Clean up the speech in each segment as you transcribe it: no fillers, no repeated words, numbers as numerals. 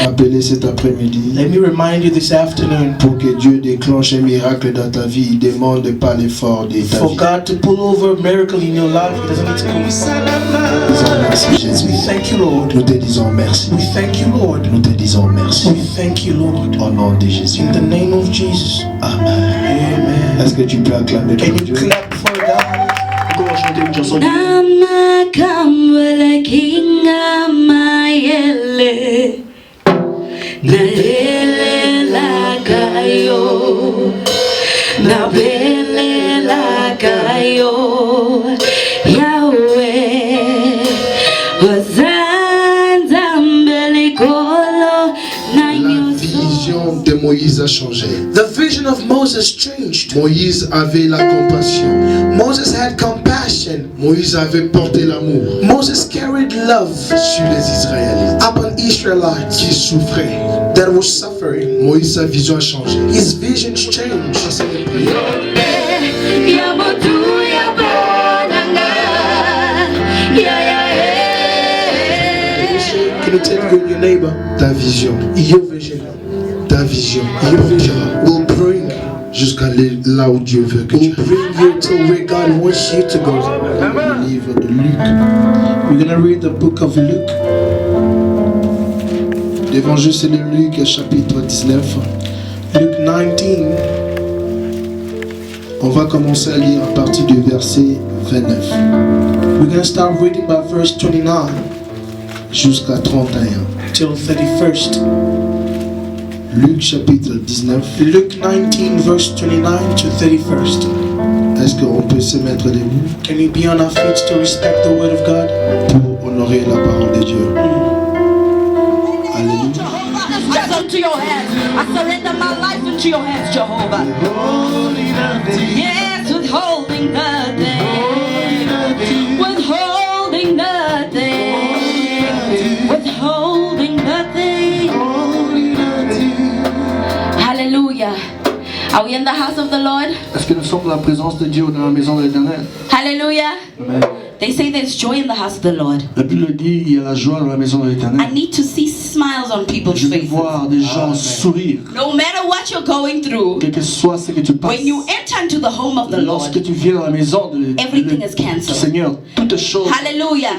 rappeler cet après-midi. Let me remind you this afternoon. Pour que Dieu déclenche un miracle dans ta vie, il demande pas l'effort de ta For vie. God to pull over a miracle in your life, He doesn't need to come. Nous disons merci Jésus. We thank you, Lord. Nous te disons merci. We thank you, Lord. Nous te disons merci. We thank you, Lord. Au nom de Jésus. In the name of Jesus. Amen. Amen. Est-ce que tu peux acclamer Can pour you Dieu? clap for God? Encore chanter une chanson. Namakambala kinga mayele naelela kayo nabelela kayo Yahweh wazanza mbele kolo na La vision de Moïse a changé. The vision of Moses changed. Moïse avait la compassion. Moses had compassion. Moïse avait porté l'amour Moses carried love sur les Israélites upon Israelites qui souffraient. that was suffering. Moïse, sa vision a changé. His visions changed. Can you tell your neighbor? Ta vision, Your vision. ta vision, Your vision will bring jusqu'à là où Dieu veut que tu ailles. you to where God wants you to go. Le livre de Luc, We're gonna read the book of Luke. l'évangile de Luc, chapitre 19. Luke 19. On va commencer à lire à partir du verset 29 We're gonna start reading by verse 29 jusqu'à 31. till 31st. Luc chapitre 19. Luke 19 verse 29 to 31st. Est-ce qu'on peut se mettre debout Can we be on our feet to respect the word of God? pour honorer la parole de Dieu? Alléluia. I into your hands. I surrender my life into your hands, Jehovah. Yes, withholding nothing. Withholding nothing. Withholding nothing. Hallelujah. Are we in the house of the Lord? Est-ce que nous sommes dans la présence de Dieu dans la maison de l'Éternel? Hallelujah. Amen. They say there's joy in the house of the Lord. La Bible dit il y a la joie dans la maison de I l'Éternel. need to see smiles on people's Je veux faces. voir des gens sourire. No matter what you're going through, Quel que soit ce que tu passes. when you enter into the home of the Lord, Lorsque tu viens dans la maison everything is du cancelled. Seigneur, toutes choses. Hallelujah.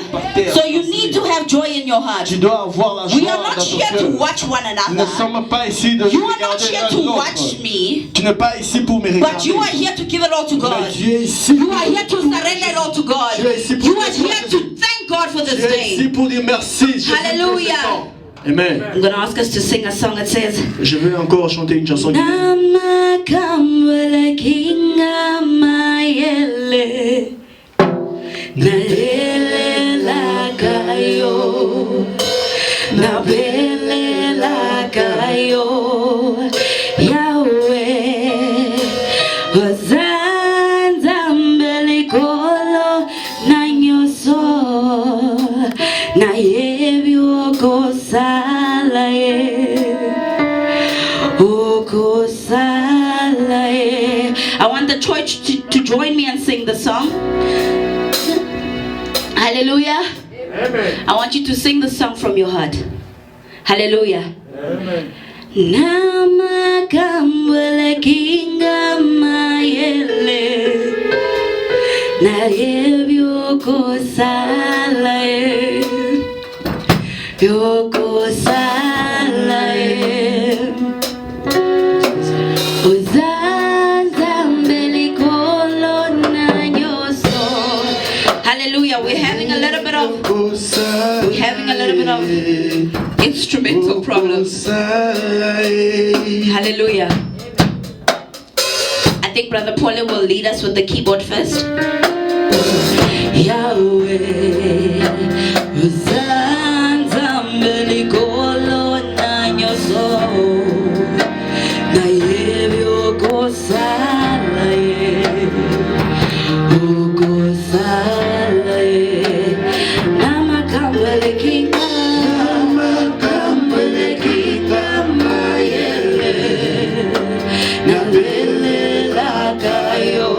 So you need to have joy in your heart. Tu dois avoir la joie We are dans not ton here to cœur. watch one Nous ne another. sommes pas ici de You are not regarder here l'un to l'autre. watch me, Tu n'es pas ici pour me but regarder. you are here to give it all to Mais God. tu es ici. You are here to surrender it all to God. Tu es ici pour You are here to thank God for Tu this es ici day. pour dire merci. Jésus, pour ce Hallelujah. temps. Amen. I'm going to ask us to sing a song that says, Je vais encore chanter une chanson qui dit Namakambala kinga mayele naelela kayo nabelela kayo Yahweh wazanza mbele kolo na nyoso na yebyo kosala I want the church to join me and sing the song. Hallelujah. Amen. I want you to sing the song from your heart. Hallelujah. Amen. Namakambala kinga mayele na yebyo sala yoko sala uzaza mbele kolo na nyoso. Hallelujah. We're having a little bit of instrumental problems. Hallelujah. I think Brother Paula will lead us with the keyboard first. Yahweh, uzanza mbele kolo na nyoso, na yebyo kosala okosala namakambele kinga mayele nabelela kayo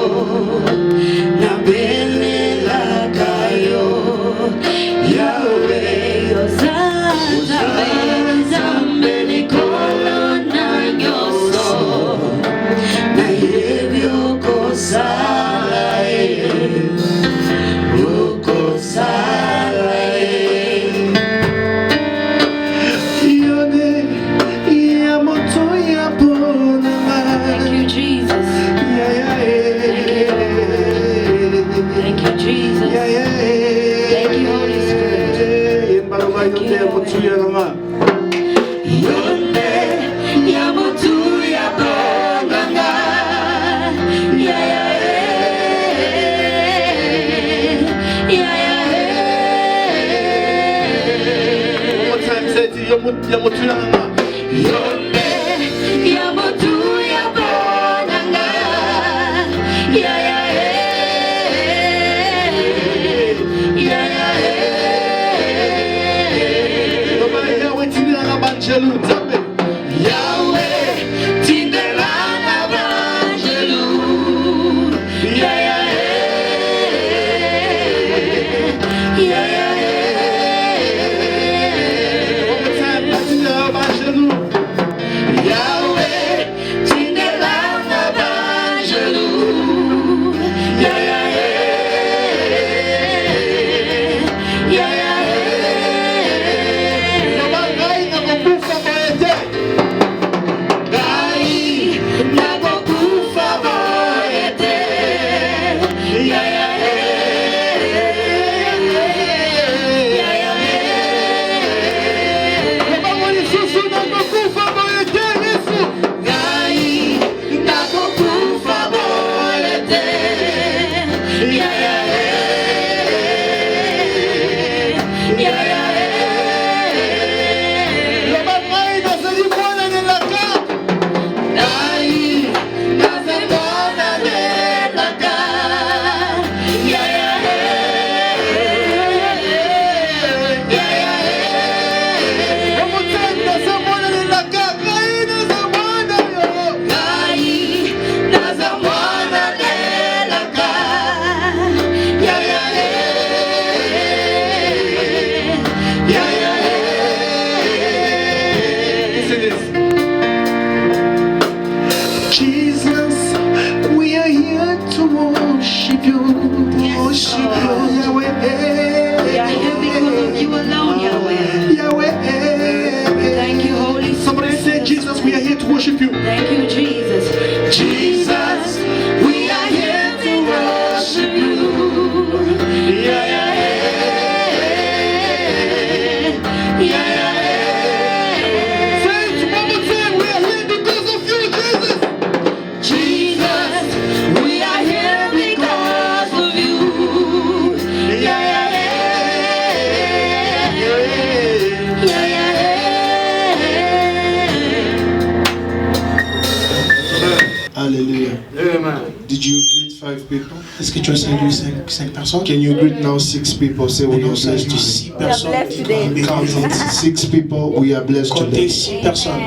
Est-ce que tu as salué 5 personnes? Can you greet now 6 people? Say we are blessed today. 6 personnes. Count 6 people, we are blessed Comptez today. 6 personnes.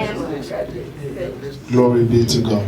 Glory be to God.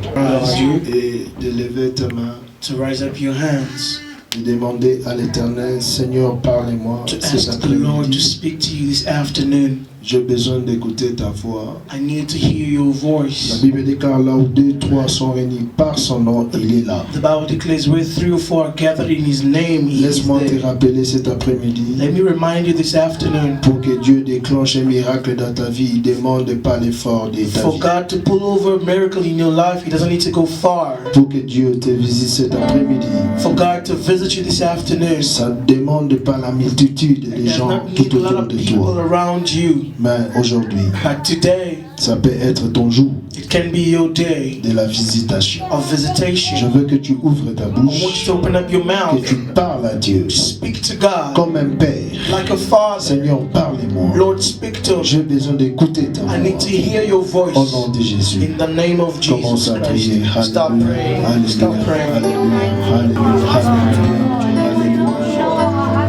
Dieu. Et de lever ta main, To rise up your hands. de demander à l'Éternel, Seigneur, parlez-moi To cet ask the Lord to après-midi. speak to you this afternoon. J'ai besoin d'écouter ta voix. I need to hear your La voice. Bible déclare là où 2, 3 sont réunis par son nom, il est là. The Bible declares where 3 or 4 are gathered in His name, He is Laisse-moi te there. rappeler cet après-midi. Let me remind you this afternoon. Pour que Dieu déclenche un miracle dans ta vie, il ne demande pas l'effort de ta For vie. God to pull over a miracle in your life, He doesn't need to go far. Pour que Dieu te visite cet après-midi, For God to visit you this afternoon, ça ne demande pas la multitude He des does gens not tout need a lot autour of de people toi. around you. Mais aujourd'hui, But today, ça peut être ton jour it can be your day de la visitation. of Je visitation. veux que tu ouvres ta I want you bouche, to open up your que mouth, tu parles à Dieu speak to God comme un père. like a father. Seigneur, parlez-moi. Lord, speak to me. J'ai besoin d'écouter ta I need to voix. hear your Au nom voice. de Jésus. In the name of Commence Jesus à prier. Christ. Stop Alléluia. praying. Alléluia. Stop praying. Alléluia. Alléluia. Alléluia.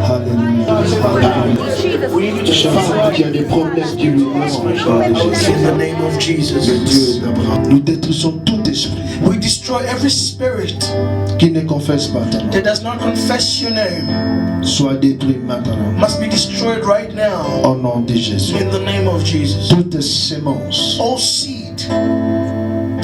Alléluia. We need you to Chaque shout fois qu'il y a des problèmes, tu lui demandes encore de Jésus. in the name of Le Jesus. Dieu d'Abraham. Nous détruisons tout esprit We destroy every spirit qui ne confesse pas ton nom. that does not confess your name. Soit détruit maintenant. Must be destroyed right now. Au nom de Jésus. In the name of Jesus. Toute sémence All seed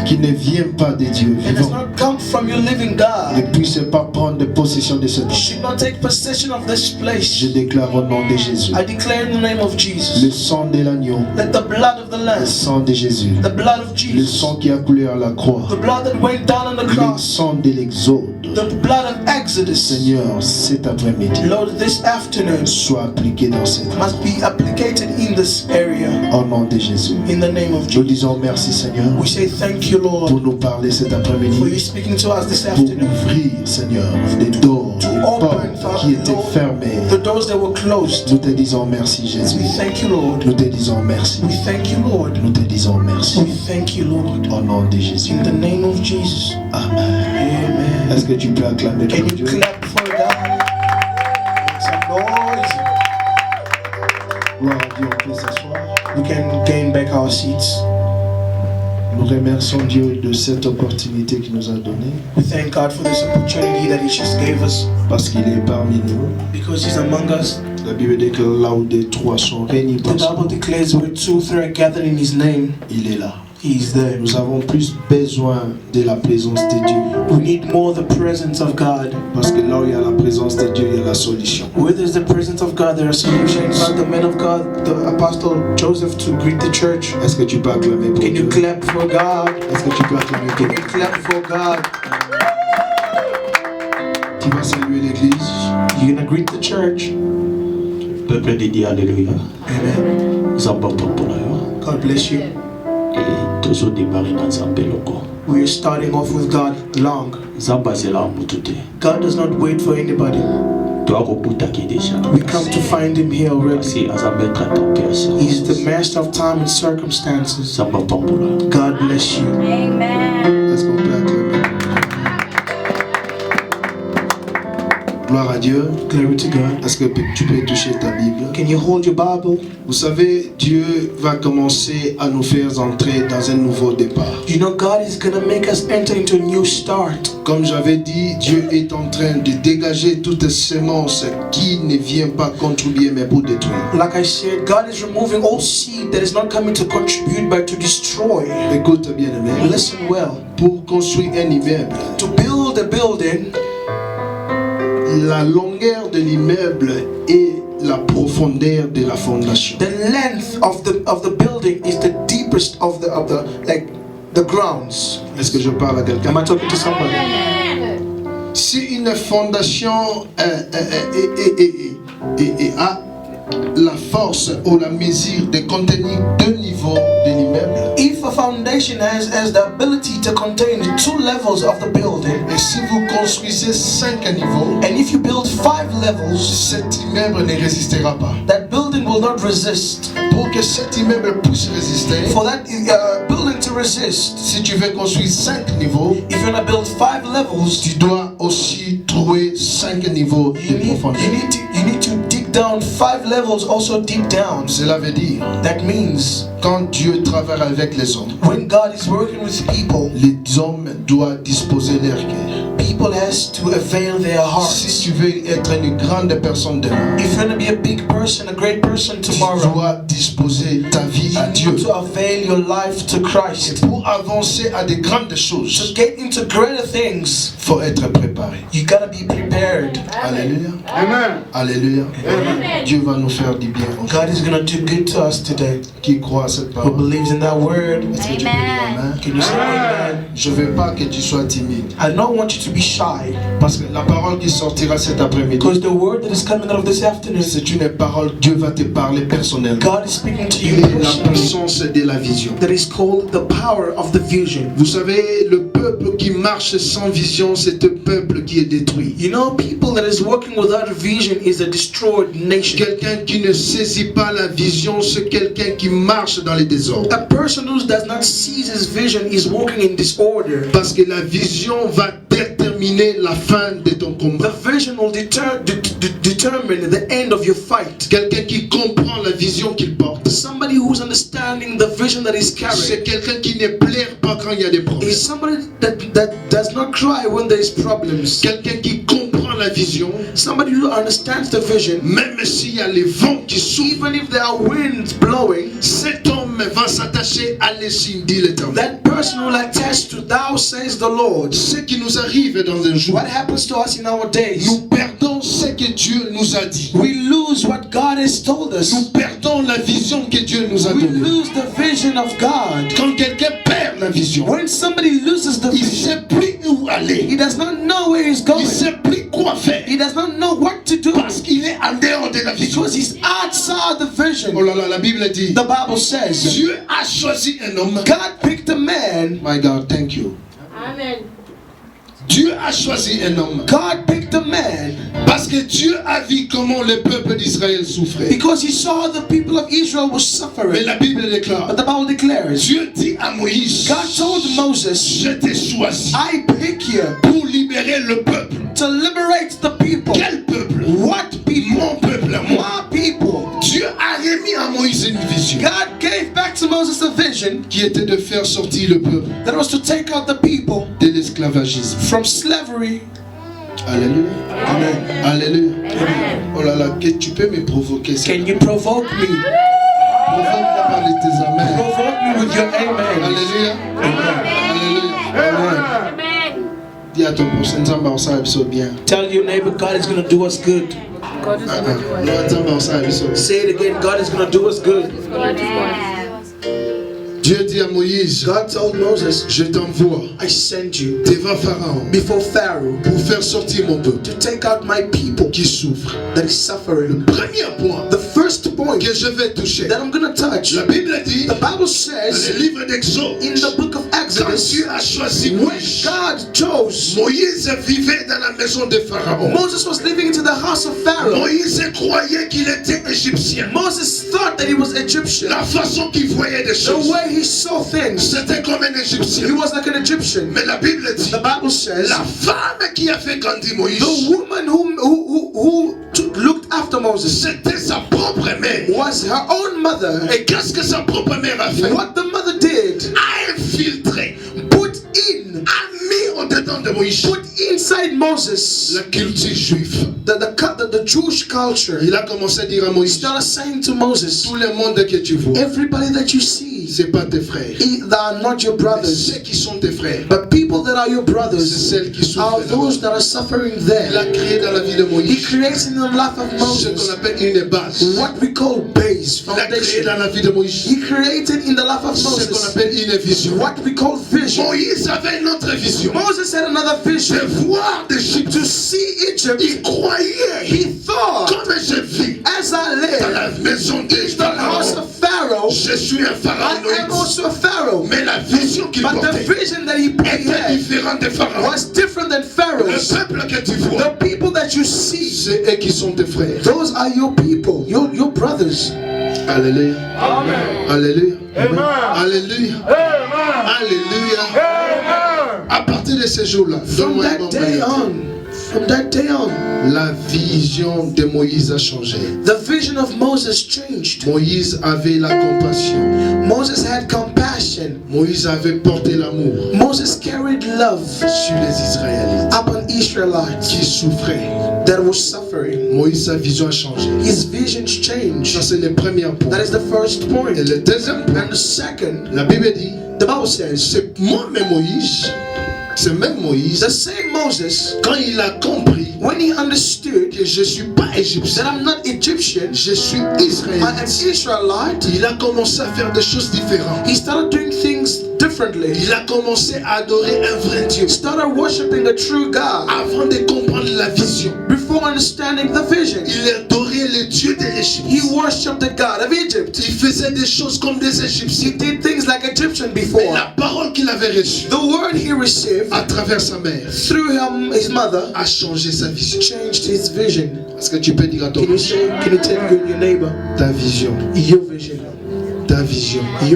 qui ne vient pas de Dieu that does vivant not come from your living ne God puisse pas prendre possession de cet endroit. should not take possession of this Je place. déclare au nom de Jésus. I declare in the name of Le Jesus. sang de l'agneau, Let the blood of the le Lamb, sang de Jésus, the blood of le Jesus, sang qui a coulé à la croix, the blood that went down on the le cross, sang de l'exode. the blood of Exodus, Seigneur, cet après-midi, Lord, this afternoon soit appliqué dans cette must be applicated in this area. au nom de Jésus. In the name of Nous Jesus. disons merci Seigneur We say thank you, Lord, pour nous parler cet for you après-midi, speaking to us this pour afternoon. ouvrir, Seigneur, les doors, To les open, portes qui étaient Lord, fermées. the doors that were closed. Nous te disons merci, We Jésus. thank you, Lord. Nous te disons merci. We thank you, Lord. Nous te disons merci. We thank you, Lord. Au nom de Jésus. In the name of Jesus. Amen. Amen. Est-ce que tu peux acclamer Can pour you Dieu? clap for God? Make some noise. Gloire à Dieu, on peut s'asseoir. We can gain back our seats. Nous remercions Dieu de cette opportunité qu'il nous a donnée We thank God for this opportunity that He just gave us parce qu'il est parmi nous. because He's among us. La Bible déclare là où des trois sont réunis The par son Bible nom, declares where 2 or 3 are gathered in His name, il est là. He is there. Nous avons plus besoin de la présence de Dieu We need more the presence of God. parce que là où il y a la présence de Dieu, il y a la solution. Where there's the presence of God, there are solutions. Like the man of God, the Apostle Joseph, to greet the church. Est-ce que tu peux acclamer pour Can Dieu? you clap for God? Est-ce que tu peux acclamer pour Can Dieu? you clap for God? Tu vas saluer l'église. You're gonna greet the church. Peuple de Dieu, alléluia. Amen. Zamba pampola yo. God bless you. Et toujours démarrer dans Zambé loko. We're starting off with God long. Zamba zela mutute. God does not wait for anybody. Toi kobuta ki déjà. We come to find Him here already. Si azambe trata pesa. He's the master of time and circumstances. Zamba pampola. God bless you. Est-ce qu'on peut acclamer? Gloire à Dieu. Glory to God. Est-ce que tu peux toucher ta Bible? Can you hold your Bible? Vous savez, Dieu va commencer à nous faire entrer dans un nouveau départ. You know, God is gonna make us enter into a new start. Comme j'avais dit, Dieu est en train de dégager toutes semences qui ne viennent pas contribuer mais pour détruire. Like I said, God is removing all seed that is not coming to contribute but to destroy. Écoute bien aimé. Listen well. Pour construire un immeuble, To build a building, la longueur de l'immeuble et la profondeur de la fondation. the length of the building is the deepest of the like the grounds. Est-ce que je parle à quelqu'un? Am I talking to somebody? Si une fondation a la force ou la mesure de contenir deux niveaux de l'immeuble, If a foundation has the ability to contain the 2 levels of the building, et si vous construisez 5 niveaux, and if you build 5 levels, cet immeuble ne résistera pas. that building will not resist. Pour que cet immeuble puisse résister, For that building to resist, si tu veux construire 5 niveaux, if you're gonna build 5 levels, tu dois aussi trouver 5 niveaux you de need profondeur. to dig down 5 levels also deep down. Cela veut dire, That means quand Dieu travaille avec les hommes, when God is working with people, les hommes doivent disposer leur cœur. people has to avail their hearts. Si tu veux être une grande personne demain, If you're gonna be a big person, a great person tu tomorrow, dois disposer ta vie à you Dieu. need to avail your life to Christ. Pour avancer à de grandes To choses, get into greater things, il faut être préparé. you gotta be prepared. Alléluia. Amen. Alléluia. Dieu va nous faire du bien. God is gonna do good to us today. Qui croit à cette Who parole? believes in that word? Est-ce que tu peux dire amen? Can you say amen? Je ne veux pas que tu sois timide. I don't want you to be shy, Parce que la parole qui sortira cet après-midi, because the word that is coming out of this afternoon, c'est une parole, Dieu va te parler personnellement. God is speaking to Il you est la personally. puissance de la vision. That is called the power of the vision. Vous savez, le peuple qui marche sans vision, c'est un peuple qui est détruit. You know, people that is working without a vision is a destroyed nation. Quelqu'un qui ne saisit pas la vision, c'est quelqu'un qui marche dans les désordres. A person who does not seize his vision is walking in disorder. Parce que la vision va déterminer la fin de ton The combat. vision will determine the end of your fight. Quelqu'un qui comprend la vision qu'il porte. Somebody who's understanding the vision that he's C'est carrying quelqu'un qui ne pleure pas quand il y a des problèmes. is somebody that does not cry when there is problems. Quelqu'un qui comprend la vision, Somebody who understands the vision, même s'il y a les vents qui souffrent, even if there are winds blowing, cet homme va s'attacher à l'estime, dit l'Éternel. that person will attach to thou says the Lord. Ce qui nous arrive dans un jour, What happens to us in our days? nous perdons ce que Dieu nous a dit. We lose what God has told us. Nous perdons la vision que Dieu nous a We donnée. lose the vision of God. Quand quelqu'un perd la vision, When somebody loses the il ne vision, sait plus où he aller. does not know where he's Il ne going. sait plus quoi faire. He does not know what to do Parce qu'il est en dehors de la vision. because he's outside saw the vision, Oh là là, la Bible dit, the Bible says, Dieu a choisi un homme. God picked a man. My God, thank you. Amen. Dieu a choisi un homme. God picked a man Parce que Dieu a vu comment le peuple d'Israël souffrait. because he saw the people of Israel was Mais suffering. la Bible déclare, But the Bible declares, Dieu dit à Moïse, God told Moses, je t'ai choisi I pick you pour libérer le peuple. to liberate the people. Quel peuple? What people? Mon peuple, moi. My people. Dieu a remis à Moïse une vision God gave back to Moses a vision qui était de faire sortir le peuple that was to take out the people de l'esclavagisme. from slavery. Alléluia. Amen. Alléluia. Oh là là, que tu peux me provoquer. Ça. Can you provoke me? Provoque-moi par tes amens. Provoke me with your amen. Alléluia. Alléluia. Amen. Dis à ton prochain, Nzamba osala biso bien. Tell your neighbor, God is going to do us good. God is going to do it. Non, Nzamba osala biso bien. Say it again, God is going to do us good. God is going to Dieu dit à Moïse, God told Moses, je t'envoie I send you devant Pharaon before Pharaoh pour faire sortir mon peuple to take out my people qui souffre. that is suffering. Premier point The first point que je vais toucher. that I'm going to touch, La Bible dit, the Bible dans says le livre d'Exode, in the book of quand Exodus, Dieu a choisi when Moïse, God chose, Moïse vivait dans la maison de Pharaon. Moses was living into the house of Pharaoh. Moïse croyait qu'il était égyptien. Moses thought that he was Egyptian. La façon qu'il voyait des The choses, way he saw things, c'était comme un he égyptien. was like an Egyptian. Mais la Bible dit, The Bible says la femme qui a fait grandir Moïse, the woman who looked after Moses c'était sa propre mère. was her own mother. Et qu'est-ce que sa propre mère a fait? What the mother did, A infiltré, put in, a mis au-dedans de Moïse put inside Moses la culture juive. the Jewish culture. Il a commencé à dire à Moïse, Started saying to Moses, tout le monde que tu vois, everybody that you see, c'est pas tes frères. they are not your brothers, Ceux qui sont tes frères, but people that are your c'est brothers celles qui are souffrent. those that are suffering Il there. a créé dans la vie de He Moïse creates in the life of ce qu'on Moses appelle une base. what we call base, Il a créé foundation. dans la vie de Moïse He created in the life of ce qu'on Moses appelle une vision. what we call vision. Moïse avait une autre vision. Moses had another De vision voir d'Égypte. to see Egypt. Il croyait, He thought, comme je vis as I dans live la maison de in the house Pharaon, of Pharaoh, je suis un I am pharaon. also a Pharaoh. Mais la vision qu'il But the portait vision that he était had différente de Pharaon. was different than Le Pharaoh's. peuple que tu vois, The people that you see, c'est eux qui sont tes frères. those are your people, your brothers. Alléluia. Alléluia. Alléluia. Alléluia. À partir de ce jour-là, From donne-moi un that bon day matin. on, from that day on, La vision de Moïse a changé. the vision of Moses changed. Moïse avait la compassion. Moses had compassion. Moïse avait porté l'amour Moses carried love sur les Israélites upon Israelites qui souffraient. that was suffering. Moïse, sa vision a changé. His visions changed. Ça, c'est le premier point. That is the first point. Et le deuxième point, And the second, la Bible dit, the Bible says, c'est moi-même Moïse, c'est même Moïse, the same Moses, quand il a compris when he understood que je ne suis pas égyptien, that I'm not Egyptian, je suis I am israélite, Israelite, il a commencé à faire des choses différentes. he started doing things differently. Il a commencé à adorer un vrai Dieu. He started worshiping a true God. Avant de comprendre la vision, Before understanding the vision, il adorait le Dieu de l'Égypte. he worshipped the God of Egypt. Il faisait des choses comme des Égyptiens. He did things like Egyptian Mais before. la parole qu'il avait reçue The word he received à travers sa mère through his mother a changé sa vision. changed his vision. Est-ce que tu peux dire à ton Can you tell your neighbor, ta vision, your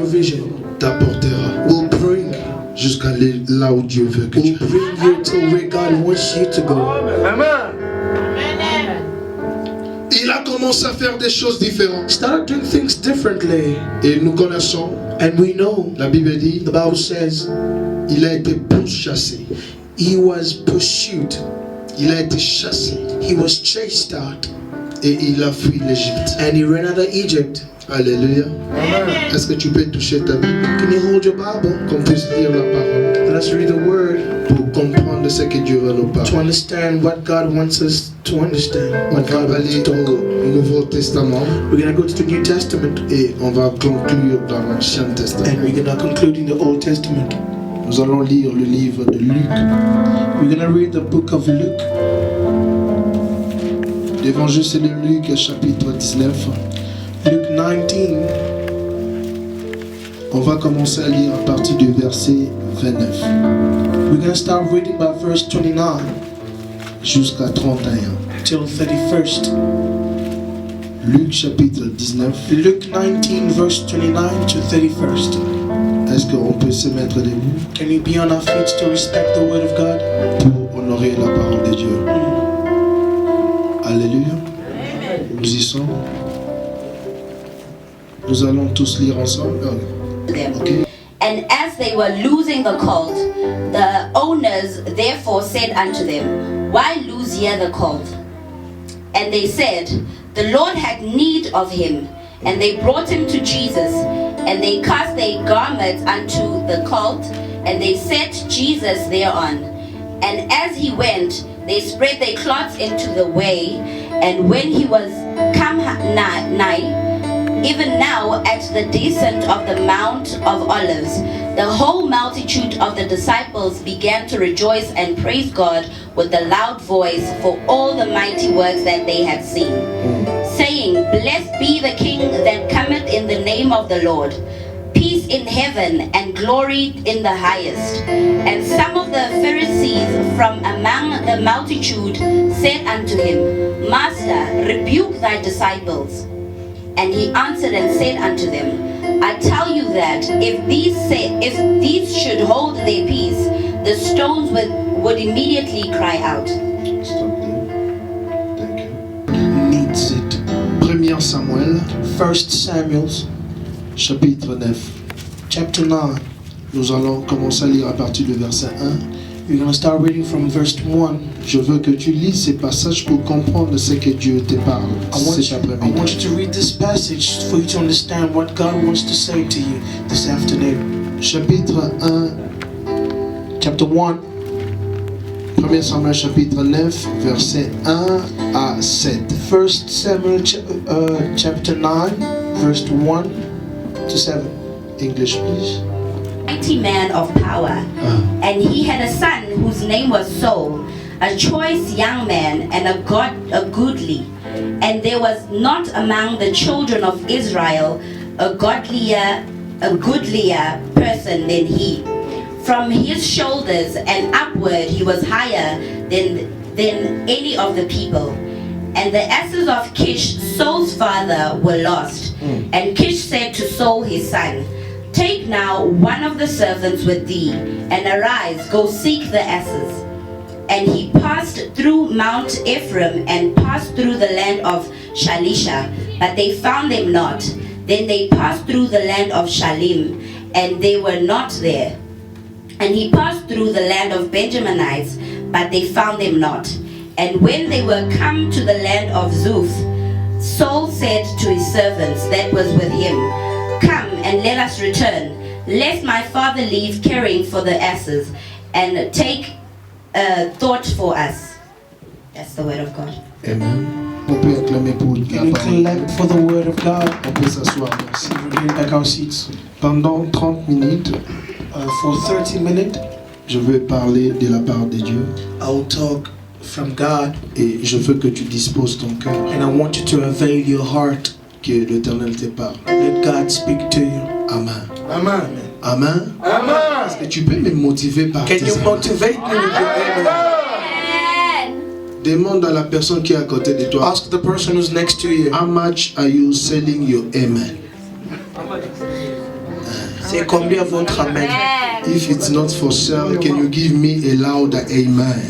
vision, t'apportera will bring jusqu'à là où Dieu veut que tu will bring you to where God wants you to go. Il a commencé à faire des choses différentes. Started doing things differently, Et nous connaissons, and we know la Bible dit, the Bible says il a été pourchassé. he was pursued, Il a été chassé. he was chased out, Et il a fui l'Égypte. and he ran out of Egypt. Alléluia. Est-ce que tu peux toucher ta Bible, Can you hold your Bible? qu'on puisse lire la parole, Let us read the word pour comprendre ce que Dieu veut nous to parler. understand what God wants us to understand. On What va God wants aller to talk. au Nouveau Testament We're gonna go to the New Testament, et on va conclure dans l'Ancien Testament. and we're gonna conclude in the Old Testament. Nous allons lire le livre de Luc. We're gonna read the book of Luke. L'évangile c'est le Luc chapitre 19. Luke 19. On va commencer à lire à partir du verset 29 We're going to start reading by verse 29 jusqu'à 31. till 31st. Luc chapitre 19. Luke 19 verse 29 to 31st. Est-ce qu'on peut se mettre debout Can we be on our feet to respect the word of God? pour honorer la parole de Dieu? Alléluia. Nous y sommes. Nous allons tous lire ensemble. Ok. And as they were losing the colt, the owners therefore said unto them, Why lose ye the colt? And they said, The Lord had need of him. And they brought him to Jesus, and they cast their garments unto the colt, and they set Jesus thereon. And as he went, they spread their cloths into the way. And when he was come nigh, even now at the descent of the Mount of Olives, the whole multitude of the disciples began to rejoice and praise God with a loud voice for all the mighty works that they had seen, saying, Blessed be the King that cometh in the name of the Lord. Peace in heaven and glory in the highest. And some of the Pharisees from among the multitude said unto him, Master, rebuke thy disciples. And he answered and said unto them, I tell you that if these should hold their peace, the stones would immediately cry out. Stop there. Thank you. Need sit. 1 Samuel, 1 Samuel chapitre 9. chapter 9. Nous allons commencer à lire à partir du verset 1. We're going to start reading from verse 1. Je veux que tu lises ces passages pour comprendre ce que Dieu te parle I want cet you après-midi. to read this passage for you to understand what God wants to say to you this afternoon. Chapitre 1, Chapter 1, 1 Samuel chapitre 9, verset 1 à 7. 1 Samuel chapter 9, verse 1 to 7. English, please. Mighty man of power. And he had a son whose name was Saul, a choice young man and a goodly. And there was not among the children of Israel a goodlier person than he. From his shoulders and upward he was higher than any of the people. And the asses of Kish, Saul's father, were lost. And Kish said to Saul his son, Take now one of the servants with thee, and arise, go seek the asses. And he passed through Mount Ephraim, and passed through the land of Shalisha, but they found them not. Then they passed through the land of Shalim, and they were not there. And he passed through the land of Benjaminites, but they found them not. And when they were come to the land of Zuph, Saul said to his servants that was with him, Come and let us return, lest my father leave caring for the asses, and take thought for us. That's the word of God. Amen. On peut acclamer pour la Can we parole. clap for the word of God? On peut s'asseoir, merci. We're getting back our seats. Pendant 30 minutes, For 30 minutes, je veux parler de la part de Dieu I will talk from God, et je veux que tu disposes ton cœur, and I want you to avail your heart. que l'Éternel te parle. Let God speak to you. Amen. Amen. Amen. Amen. Est-ce que tu peux me motiver par Can tes you amens? motivate me with your amen? Demande à la personne qui est à côté de toi, Ask the person who's next to you. how much are you selling your amen? C'est combien votre amen? If it's not for sale, can you give me a loud amen?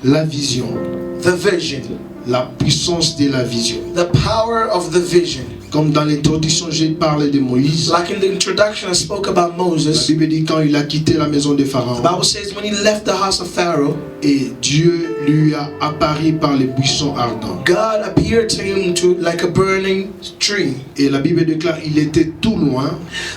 La vision, The vision. la puissance de la vision. The power of the vision. Comme dans l'introduction, j'ai parlé de Moïse. Like in the introduction, I spoke about La Moses. Bible dit quand il a quitté la maison de The Pharaon Bible says when he left the house of Pharaoh, et Dieu lui a apparu par les buissons ardents. God appeared to him like a burning tree. Et la Bible déclare il était tout loin,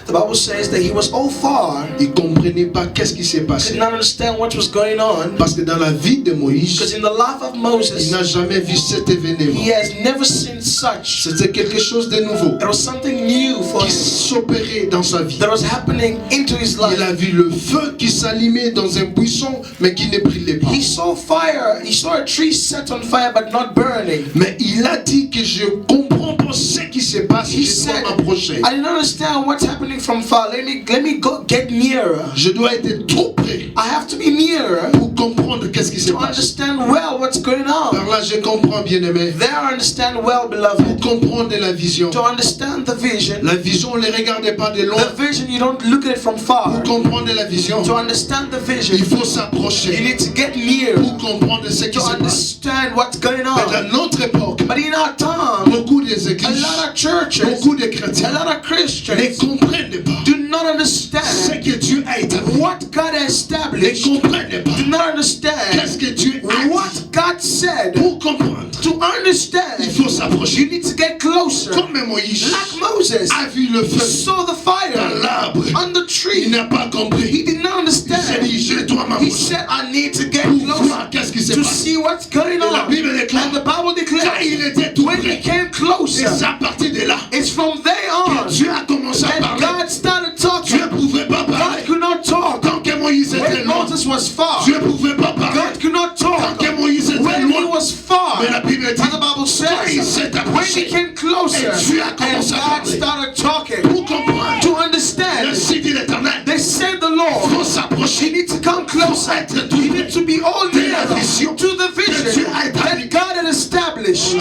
The Bible says that he was all far, il ne comprenait pas qu'est-ce qui s'est did passé. not understand what was going on, Parce que dans la vie de because Moïse, in the life of il Moses, n'a jamais vu cet événement. he has never seen such. C'était quelque chose de nouveau. It was something new for was s'opérait dans sa vie. that was happening into his Il life. a vu le feu qui s'allumait dans un buisson, mais qui ne brûlait pas. He saw fire. He saw a tree set on fire but not burning. Mais il a dit que je comprends pas ce qui se passe, He je dois said, m'approcher. I didn't understand what's happening from far. Let me go get nearer. Je dois être trop près I have to be nearer pour comprendre qu'est-ce qui se to passe. understand well what's going on. Par là, je comprends, bien-aimé. There I understand well, Pour beloved. comprendre la vision. To understand the vision. La vision, on ne les regardait pas de loin. The vision, you don't look at it from far. Pour comprendre la vision, To understand the vision, il faut you s'approcher need to get near pour comprendre ce qui to se passe. understand what's going Mais on. dans notre époque, But in our time, beaucoup des a églises, lot of churches, beaucoup de a chrétiens lot of ne Christians comprennent pas do not ce understand que Dieu a établi. what God has Ne established. comprennent pas Do not understand qu'est-ce que Dieu a dit. what God said. Pour comprendre, To il understand, faut you s'approcher. need to get closer. Comme Moïse Like Moses a vu le feu saw the dans fire l'arbre, on the il tree. n'a pas He compris. did not Il s'est understand. dit, je dois He m'approcher said, I need to get pour closer voir qu'est-ce qui se to passe. see what's going Et la on. Bible déclare, And the Bible quand declares, il était tout when he près, came et closer, c'est à partir de là it's from there on que Dieu a commencé à that parler. God started Dieu talking. ne pouvait pas God parler. could not talk. Tant que Moïse était When loin, Moses was far, Dieu ne pouvait pas parler. God could not Tant talk. que Moïse était When he loin, was far, mais la Bible dit, and the Bible quand il says, s'est when he approché, came closer, et Dieu a and commencé à God parler. started talking. Pour comprendre, To understand, ainsi dit l'Éternel, they said the il Lord, faut you s'approcher need to come pour closer. être tout You près. need to be all De near la vision to the vision that God had established.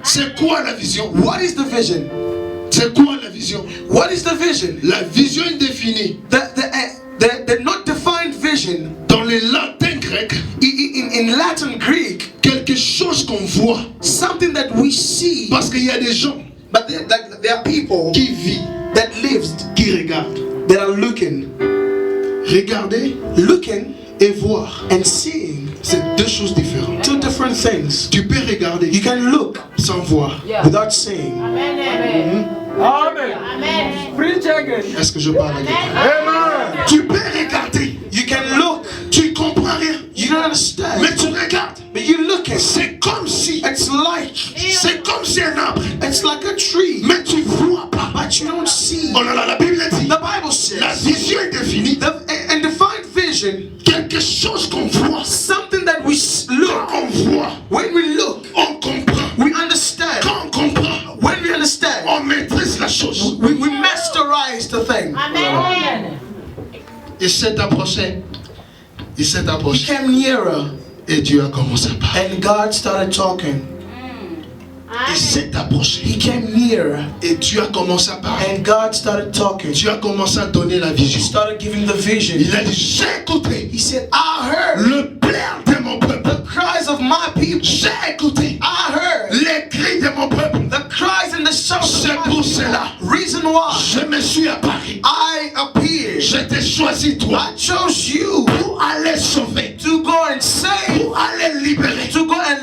C'est quoi la vision? What is the vision? C'est quoi la vision? What is the vision? La vision est définie The not defined vision dans les latins grecs, in Latin Greek, quelque chose qu'on voit. something that we see, Parce qu'il y a des gens but there are people qui vivent, that lives, qui regardent. that are looking Regarder et voir, and seeing c'est deux choses différentes. two different things. Tu peux regarder You can look sans voir. without seeing. Amen. Amen. Amen. Preach again. Est-ce que je parle à quelqu'un? Amen. Tu peux regarder, You can look, tu comprends rien, you don't understand, mais tu regardes. but you look and C'est comme si, it's c'est comme si un arbre, like a tree, mais tu vois pas. but you don't see. Oh là là, la Bible dit, The Bible la says, vision est définie. and defined vision, Quelque chose qu'on voit. something that we Quand look, on voit, when we look, on comprend. we understand. Quand on comprend, When we understand, on maîtrise la chose. we masterize the thing. Amen. Il s'est approché. Il s'est He approché. came nearer, Et Dieu a commencé à parler. and God started talking. Il s'est approché. He came nearer, Et Dieu a commencé à parler. and God started talking. Dieu a commencé à donner la He vision. started giving the vision. Il a dit, j'ai écouté He said, I heard le plaire de mon peuple. the cries of my people. J'ai écouté I heard les cris de mon peuple. the cries and the shouts C'est of my pour people. cela. Reason why Je me suis apparu. I appeared. Je t'ai choisi toi I chose you pour aller sauver, to go and save, pour aller libérer to go and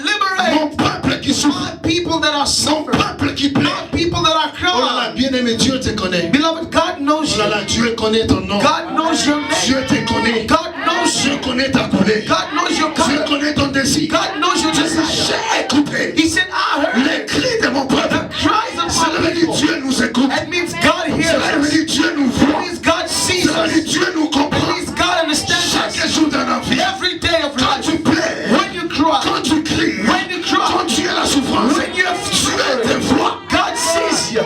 mon liberate peuple qui souffre, my people that are mon suffering, peuple qui pleure. not people that are Oh là là, crying. bien-aimé, Dieu te connaît. Beloved, God knows Oh là you. là, Dieu connaît ton nom. God knows your name. Dieu te connaît. God knows Dieu you. connaît ta coulée. God knows your Dieu color. connaît ton désir. God knows your desire. J'ai écouté He said, I heard les cris de mon peuple. the cries of Cela my veut dire people. Dieu nous écoute. That means God Cela hears veut us. dire Dieu nous That voit. means God sees Cela veut dire us. Dieu nous That comprend. means God understands Chaque us. jour de notre vie, Every day of quand life. tu plais, When you cry, quand tu cries, when you cry, quand tu es la souffrance, when you have Dieu te suffering, voit. God sees you.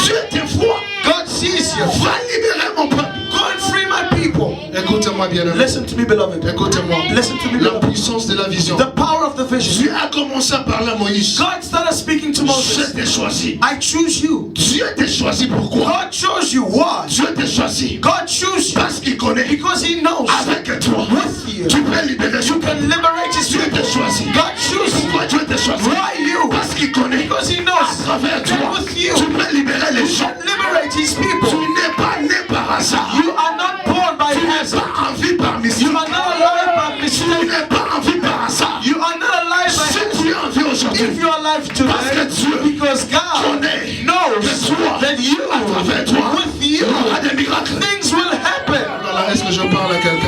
Dieu te voit. God sees you. Va libérer mon peuple. Go and free my people. Écoute-moi bien. Listen to me, beloved. Écoute-moi. Listen to me, La beloved. puissance de la vision. The power of the vision. Dieu a commencé à parler à Moïse. God started speaking to Je Moses. t'ai choisi. I choose you. Dieu t'a choisi pourquoi? God chose you. Why? Dieu t'a choisi God chose you parce qu'il connaît. because He knows Avec toi, with you tu peux libérer son you can peuple. liberate His Dieu people. t'a choisi. God chose you. Pourquoi Dieu t'a choisi? Why you? Parce qu'il connaît. Because He À knows travers toi, that with you tu peux libérer les you gens. can liberate His Tu people. n'es pas né par hasard. You are not born by Tu n'es hazard. pas en vie par mission. You are not alive by Tu mistake. n'es pas en vie par hasard. You are not alive by Si hazard. tu es en vie aujourd'hui, If you are alive Parce que today, Dieu because God connaît knows que toi, that you, à travers toi, with il y you, aura des miracles. things will happen. Voilà, est-ce que je parle à quelqu'un?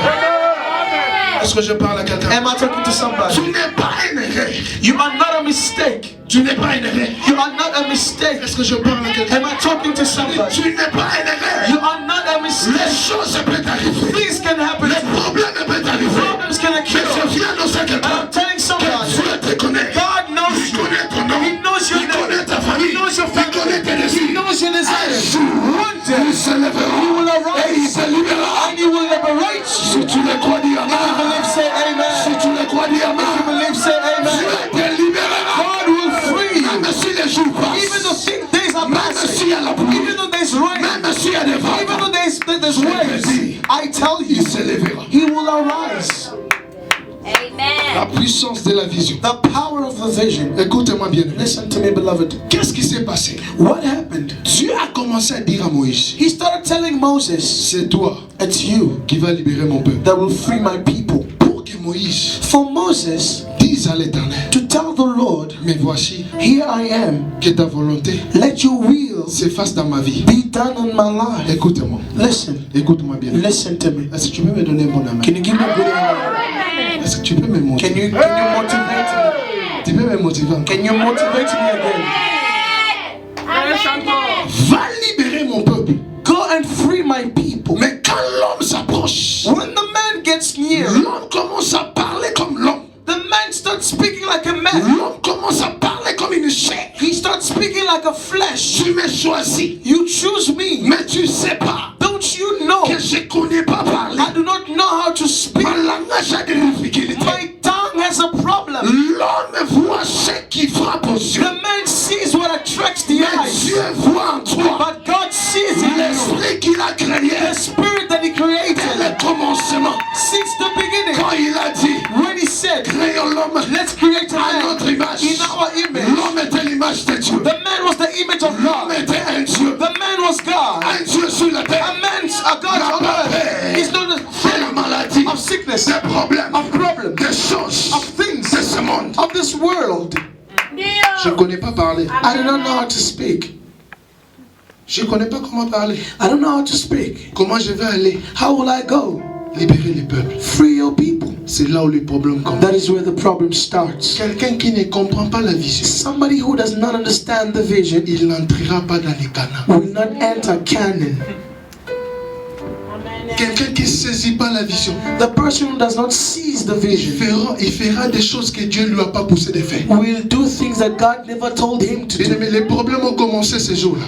Est-ce que je parle à quelqu'un? Am I talking to somebody? Tu n'es pas un erreur. You are not a mistake. Tu n'es pas une erreur. You are not a mistake. Est-ce que je parle à quelqu'un? Am I talking to somebody? Tu n'es pas une erreur. You are not a Les mistake. choses peuvent arriver. Things can happen. Les problèmes peuvent arriver. Problems can Mais occur. je viens annoncer à And quelqu'un I'm telling que somebody, Dieu te connaît. God knows Il you. connaît ton nom. He knows your Il connaît name. ta famille. He knows your Il connaît tes family. He désirs. knows your Un desires. jour, One day, il se lèvera. He will Et il arise se libérera. and He will liberate you. Si tu le crois, dis If you amen. believe, say Si amen. tu le crois, dis If you amen. believe, say amen. Dieu te libérera. God will free you. Même si les jours Even though passent. days are Même passing. s'il y a la pluie. Even though there's rain. Même s'il y a des Even vagues. though there's waves. I tell you, Il se lèvera. He will arise. La Amen. puissance de la vision. The power of the vision. Écoute-moi bien. Listen to me, beloved. Qu'est-ce qui s'est passé? What happened? Dieu a commencé à dire à Moïse, He started telling Moses, c'est toi it's you qui vas libérer mon peuple. that will free my people. Pour que Moïse For Moses dise à l'Éternel, to tell the Lord, mais voici here I am, que ta volonté let your will s'efface dans ma vie. be done in my life. Écoute-moi, Listen, écoute-moi bien. listen to me. Est-ce que tu peux me donner un bon amen? Can you give me a good amen? Est-ce que tu peux me Can motiver? you motivate me? Tu peux me motiver encore? Can you motivate me again? Va libérer mon peuple. Go and free my people. Mais quand l'homme s'approche, When the man gets near, l'homme commence à parler comme l'homme. the man starts speaking like a man. L'homme commence à parler comme une chair. He starts speaking like a flesh. Tu m'as choisi, You choose me. mais tu sais pas Don't you know? que je connais pas parler. I do not know how to speak. Ma langage a des difficultés. My tongue has a problem. L'homme voit ce qui frappe aux yeux. The man sees what attracts the Mais eyes. Dieu voit en toi But God sees in you l'esprit qu'il a créé the spirit that He dès created le commencement. since the beginning. Quand il a dit, When He said, créons l'homme let's create a à man notre image. in our image. L'homme était l'image de Dieu. The man was the image of L'homme God. était un Dieu. The man was God. Un Dieu sur la terre. A God on earth is not a C'est la maladie, of sickness, des problèmes, of problems, des choses of things, de ce monde. of this world. Je ne connais pas parler. I do not know how to speak. Je ne connais pas comment parler. I don't know how to speak. Comment je vais aller How will I go? libérer les peuples? Free your people. C'est là où les problèmes commencent. That is where the problem starts. Quelqu'un qui ne comprend pas la vision, Somebody who does not understand the vision il n'entrera pas dans les canaux. will not enter Canaan. Quelqu'un qui ne saisit pas la vision, The person who does not seize the vision il fera des choses que Dieu ne lui a pas poussé de faire. will do things that God never told him to do. Mais les problèmes ont commencé ce jour-là.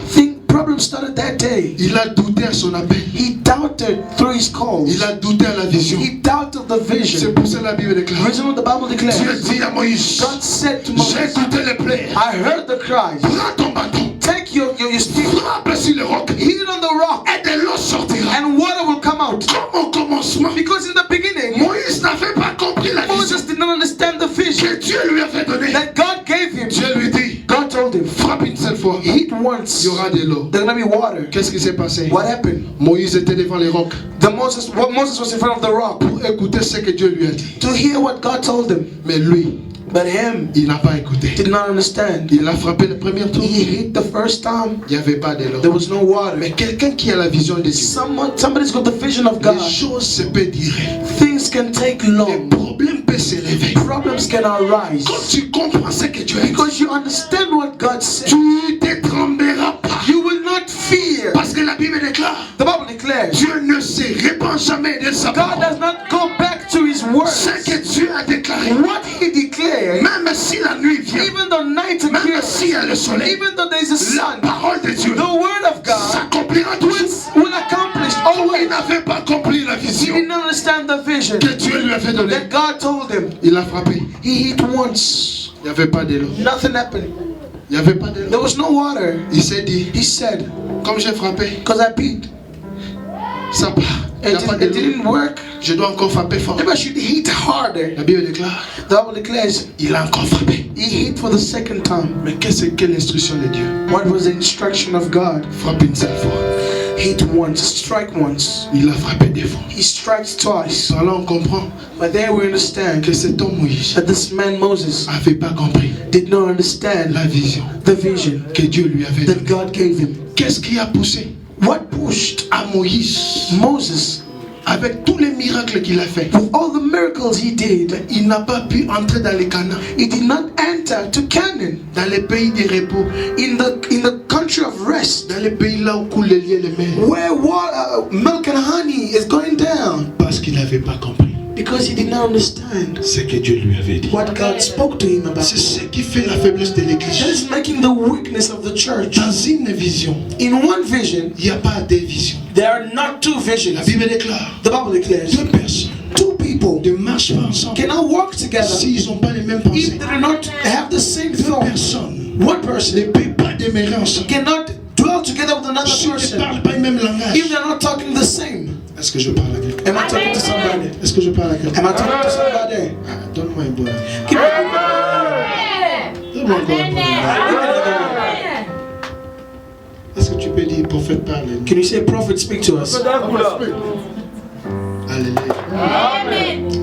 Problems started that day. Il a douté à son appel. He doubted through his calls. Il a douté à la vision. He doubted the vision. C'est pour ça que la Bible The déclare. reason what the Bible Dieu declares. dit à Moïse, God said to j'ai Moses, écouté les plaies. I heard the cries. Prends ton bâton, Take your stick, frappe sur le roc, hit it on the rock, et de l'eau sortira. and water will come out. Comme au commencement, Because in the beginning, Moïse n'avait pas compris la vision Moses did not understand the vision que Dieu lui avait donnée. that God gave him. Dieu lui dit, God told him, frappe une seule fois, hit once, il y aura de l'eau. there's going to be water. Qu'est-ce qui s'est passé? What happened? Moïse était devant les rocs Moses was in front of the rock pour écouter ce que Dieu lui a dit. to hear what God told him. Mais lui, But him il n'a pas écouté. did not understand. Il a frappé le premier tour. He hit the first time. Il n'y avait pas de l'eau. There was no water. Mais quelqu'un qui a la vision de Dieu, Somebody's got the vision of God. les choses se peuvent dire. Things can take Les long. problèmes peuvent s'élever. Problems can arise. Quand tu comprends ce que Dieu a dit, Because you understand what God said. tu ne trembleras pas. You will not fear. Parce que la Bible déclare, The Bible declares Dieu ne se répand jamais de sa God parole. does not go back to his Ce words. que Dieu a déclaré, What he declared, même si la nuit vient, even though night même appears, s'il y a le soleil, even though there is a la sun, parole de Dieu the word of God s'accomplira toujours. will accomplish Oh, always. il n'avait pas compris la He vision didn't understand the vision que Dieu lui avait donnée. that God told him. Il a frappé. He hit once. Il n'y avait pas de l'eau. Nothing happened. Il n'y avait pas de There l'eau. was no water. Il s'est dit, He said, comme j'ai frappé, because I beat. ça part. Il n'y a pas de It l'eau. didn't work. Je dois encore frapper fort. Maybe I should hit harder. La Bible déclare, The Bible declares il a encore frappé. he hit for the second time. Mais qu'est-ce que l'instruction de Dieu? What was the instruction of God? Frappe une seule fois. Hit once, strike once. Il a frappé deux fois. He strikes twice. Alors on comprend But there we understand que cet homme Moïse that this man Moses n'avait pas compris did not understand la vision the vision que Dieu lui avait that donnée. God gave him. Qu'est-ce qui a poussé What pushed à Moïse, Moses, avec tous les miracles qu'il a fait, with all the miracles he did, il n'a pas pu entrer dans les Canaan? he did not enter to Canaan, dans les pays de repos, in the country of rest, dans les pays là où coule le lait et le miel. where milk and honey is going down, Parce qu'il n'avait pas compris because he did not understand ce que Dieu lui avait dit. what God spoke to him about. C'est ce qui fait la faiblesse de That l'église. is making the weakness of the church. Dans une vision, In one vision, il n'y a pas deux visions. there are not two La visions. Bible déclare The Bible declares deux personnes two people ne marchent pas ensemble cannot work together s'ils n'ont pas les mêmes if pensées. they do not have the same Deux thought. personnes One ne person peuvent pas demeurer ensemble cannot dwell together with another s'ils ne person parlent pas le même langage. if they're not talking the same. Est-ce que je parle à quelqu'un? Am I talking to somebody? Est-ce que je parle à quelqu'un? Am I talking to somebody? Ah, donne-moi un bon avis. Give me Donne-moi encore un bon avis. Est-ce que tu peux dire prophète parle? Can you say, prophet, speak to us? Alléluia.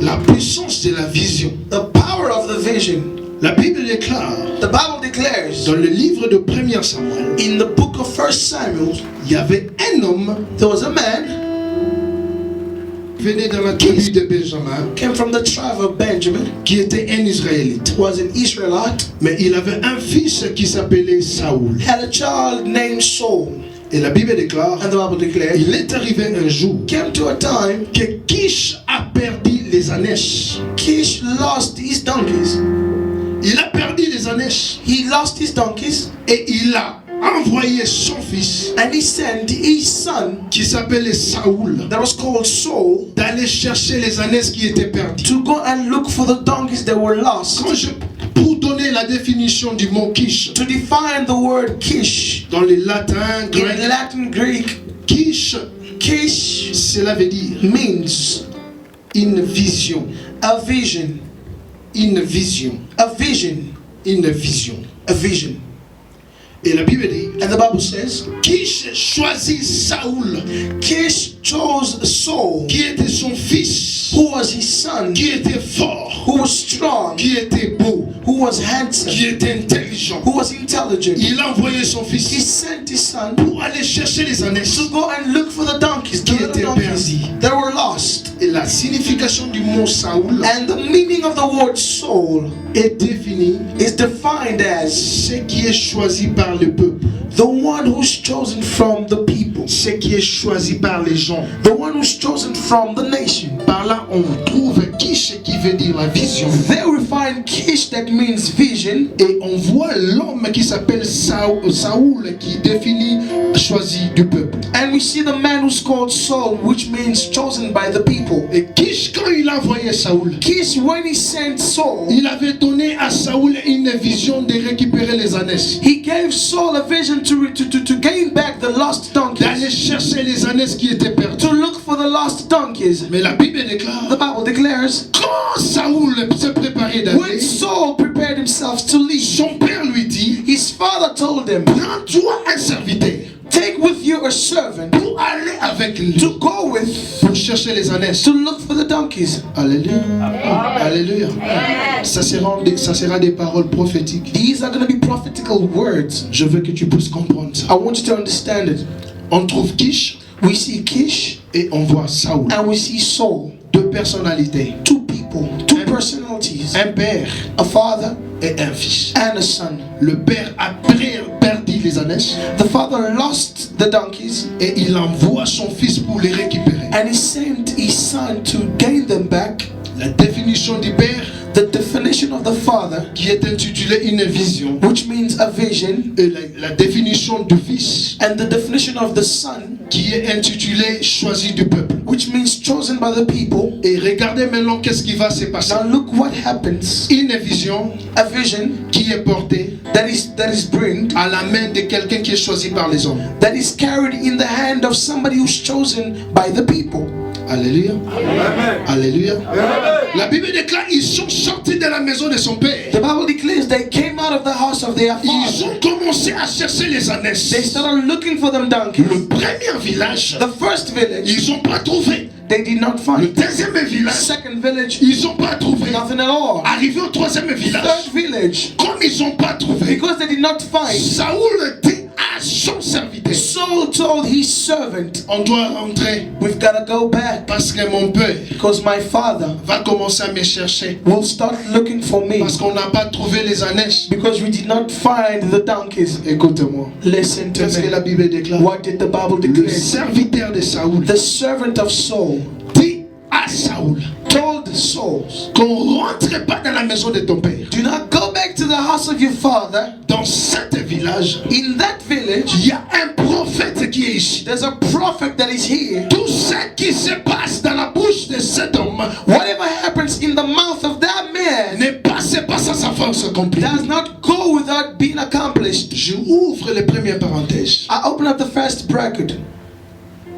La puissance de la vision. The power of the vision. La Bible déclare The Bible declares dans le livre de 1 Samuel, in the book of 1 Samuel, il y avait un homme there was a man qui venait dans la tribu de Benjamin, came from the tribe of Benjamin, qui était un Israélite. was an Israelite, Mais il avait un fils qui s'appelait Saoul. had a child named Saul. Et la Bible déclare, And the Bible declares, il est arrivé un jour came to a time, que Kish a perdu les ânesse. Kish lost his donkeys. Il a perdu les ânesse He lost his donkeys, et il a envoyé son fils and he sent his son, qui s'appelait Saoul that was called Saul, d'aller chercher les ânesses qui étaient perdues. to go and look for the donkeys that were lost. Pour donner la définition du mot Kish, To define the word Kish, dans le latin, grec, in Latin, Greek, Kish, Kish cela veut dire means une vision, a vision, une vision, a vision, une vision. a vision. Et la Bible dit, And the Bible says, Kish choisit Saoul, Kish chose Saul, qui était son fils, who was his son, qui était fort, who was strong, qui était beau, who was handsome, qui était intelligent. who was intelligent. Il a envoyé son He fils sent his son pour aller chercher les ânesses. to go and look for the donkeys, the Qui little étaient donkeys perdus. that were lost. Et la signification du mot Saoul And the meaning of the word soul est définie is defined as ce qui est choisi par le peuple, the one who's chosen from the people, ce qui est choisi par les gens. the one who's chosen from the nation. Par là, on trouve Kish qui veut dire la vision. There we find Kish, that means vision, Et on voit l'homme qui s'appelle Saoul qui définit choisi du peuple. and we see the man who's called Saul, which means chosen by the people. Et Kish, quand il a envoyé Saoul, Kish, when he sent Saul, il avait donné à Saoul une vision de récupérer les ânesses, he gave Saul a vision to gain back the lost d'aller donkeys, chercher les ânesses qui étaient perdues. to look for the lost donkeys. Mais la Bible The déclare, Bible declares, quand Saoul se préparait when d'aller, Saul prepared himself to leave, son père lui dit, his father told him, prends-toi un serviteur take with you a servant pour aller avec lui, to go with pour chercher les ânesses. to look for the donkeys. Alléluia. Alléluia. Ça sera des paroles prophétiques. These are going to be prophetical words. Je veux que tu puisses comprendre ça. I want you to understand it. On trouve Kish We see Kish et on voit Saoul. and we see Saul. Deux personnalités. Two people, two personalities, Un père a father et un fils. and a son. Le père a perdu les ânesses The father lost the donkeys et il envoie son fils pour les récupérer. and he sent his son to gain them back. La définition du père The definition of the father, qui est intitulée une vision, which means a vision, et la définition du fils and the definition of the son, qui est intitulée choisi du peuple. which means chosen by the people. Et regardez maintenant qu'est-ce qui va se passer. Now look what happens. Une vision A vision qui est portée that is bring, à la main de quelqu'un qui est choisi par les hommes. that is carried in the hand of somebody who's chosen by the people. Alléluia. Alléluia. La Bible déclare ils sont sortis de la maison de son père. The Bible declares they came out of the house of their Ils father. ont commencé à chercher les They ânesses. started looking for them donkeys. Le premier village, The first village, ils n'ont pas trouvé. they did not Le find. deuxième village, Second village, ils n'ont pas trouvé. nothing at all. Arrivé au troisième village, Third village, comme ils n'ont pas trouvé, because they did not find, Saoul dit à son serviteur, serviteur, Saul told his servant, on doit rentrer we've got to go back parce que mon père because my father va commencer à me chercher will start looking for me parce qu'on n'a pas trouvé les ânes. because we did not find the donkeys. Écoute-moi. Listen to Qu'est-ce que la me. Bible déclare? What did the Bible Le declare? serviteur de Saoul The servant of Saul dit à Saoul told Saul, qu'on rentre pas dans la maison de ton père. do not go back to the house of your father. Dans cet village, In that village, il y a un prophète qui est ici. there's a prophet that is here. Tout ce qui se passe dans la bouche de cet homme Whatever happens in the mouth of that man ne passe pas sans sa force accomplie. does not go without being accomplished. Je ouvre les premières parenthèses. I open up the first bracket.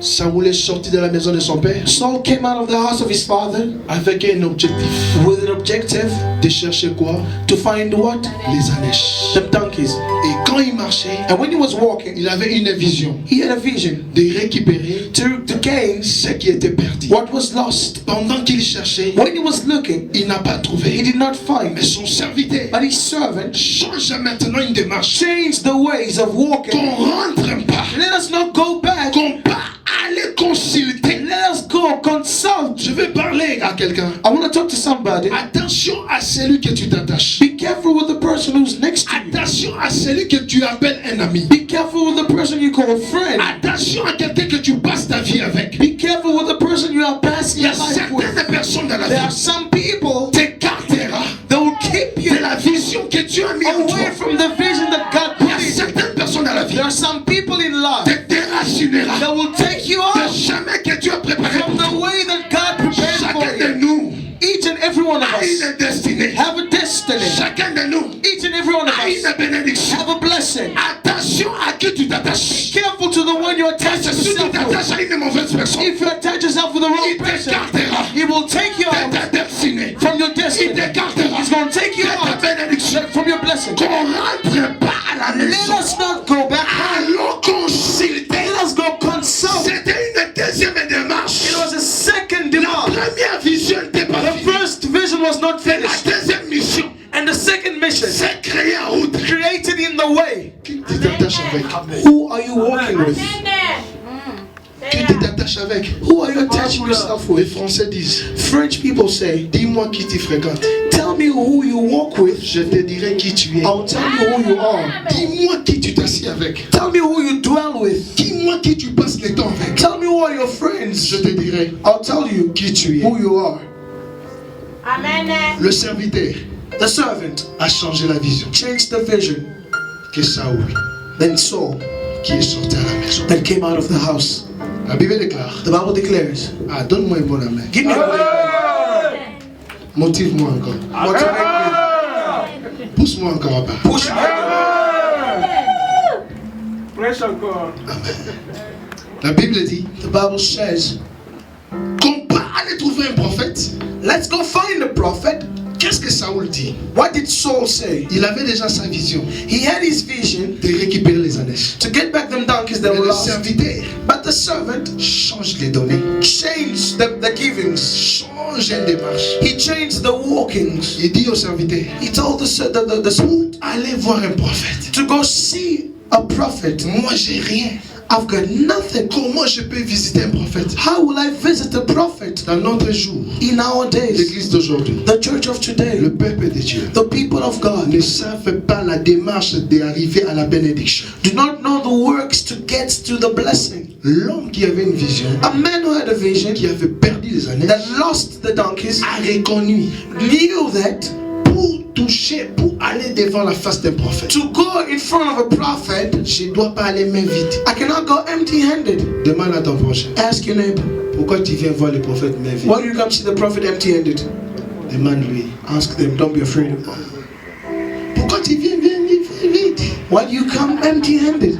Saoul est sorti de la maison de son père Saul came out of the house of his father avec un objectif with an objective de chercher quoi? to find what? Les ânes. The donkeys. Et quand il marchait, And when he was walking, il avait une vision he had a vision de récupérer to gain ce qui était perdu. what was lost. Pendant qu'il cherchait, When he was looking, il n'a pas he trouvé. did not Mais find. son serviteur But his servant change maintenant une démarche. changed the ways of walking. Qu'on rentre pas, Let us not go back. qu'on pas aller consulter. Let us go consult. Je vais parler à quelqu'un. I want to talk to somebody. Attention à celui que tu t'attaches. Be careful with the person who's next to you. Attention à celui que tu appelles un ami. Be careful with the person you call a friend. Attention à quelqu'un que tu passes ta vie avec. Be careful with the person you are passing Il y a your life with. certaines personnes dans la There are vie some people t'écartera that will keep you de la vision que Dieu a mis en toi. away from the vision that God Il y put a in you. certaines personnes dans la vie There are some people in life te déracinera that will take you de out chemin que Dieu a préparé from pour the toi. way that God prepared for Chacun de you. nous Each and every one of a us une destinée. have a destiny. Chacun de nous Each and every one of a us une bénédiction. have a blessing. Attention à qui tu t'attaches. Careful to the one you attach Parce que si tu yourself with. t'attaches à une mauvaise personne, If you attach yourself with the wrong il person, t'écartera he will take you de out ta destinée. from your Il destiny. t'écartera He's going to take you de ta out bénédiction. from your blessing. Qu'on rentre pas à la Let maison. us not go back. Allons consulter. Let us go consult. C'était une deuxième démarche. It was a second La demand. première vision n'était pas The finie. first vision was not La finished. deuxième mission And the second mission s'est créée en route. created in the way. Qui tu t'attaches avec? Who are you walking with? Qui tu t'attaches avec? Who are you attaching yourself Les with? Français disent, French people say, dis-moi qui tu fréquentes. tell me who you walk with. Je te dirai qui tu es. I'll tell you who you are. Dis-moi qui tu t'assieds avec. Tell me who you dwell with. Dis-moi qui tu passes le temps avec. Tell me who are your friends. Je te dirai I'll tell you qui tu es. who you are. Le serviteur The servant a changé la vision changed the vision. que Saoul, Then Saul, qui est sorti à la maison. that came out of the house. La Bible déclare, The Bible declares, ah, donne-moi une bonne main. give me Motive-moi encore. motivate Pousse-moi encore à bas. me, push me. Praise God. La Bible dit The Bible says, qu'on peut aller trouver un prophète. let's go find a prophet. Qu'est-ce que Saoul dit? What did Saul say? Il avait déjà sa vision He had his vision de récupérer les ânes. to get back them donkeys that Mais were le lost. serviteur But the servant change les données, changed the givings. change une démarche. He changed the walkings. Il dit au serviteur, He told the servant allez voir un prophète. to go see a prophet. Moi j'ai rien. I've got nothing. Comment je peux visiter un prophète? How will I visit a prophet? Dans notre jour, In our days, l'église d'aujourd'hui, the church of today, le peuple de Dieu the people of God ne savent pas la démarche d'arriver à la bénédiction. do not know the works to get to the blessing. L'homme qui avait une vision, A man who had a vision qui avait perdu les ânes, that lost the donkeys a reconnu knew that pour toucher, pour aller devant la face d'un prophète. to go in front of a prophet, Je ne dois pas aller main vide. I cannot go empty-handed. Demande à ton prochain. Ask your neighbor, Pourquoi tu viens voir le prophète main vide? why do you come see the prophet empty-handed? Demande-lui. Ask them, don't be afraid of them. Pourquoi tu viens vite? Why do you come empty-handed?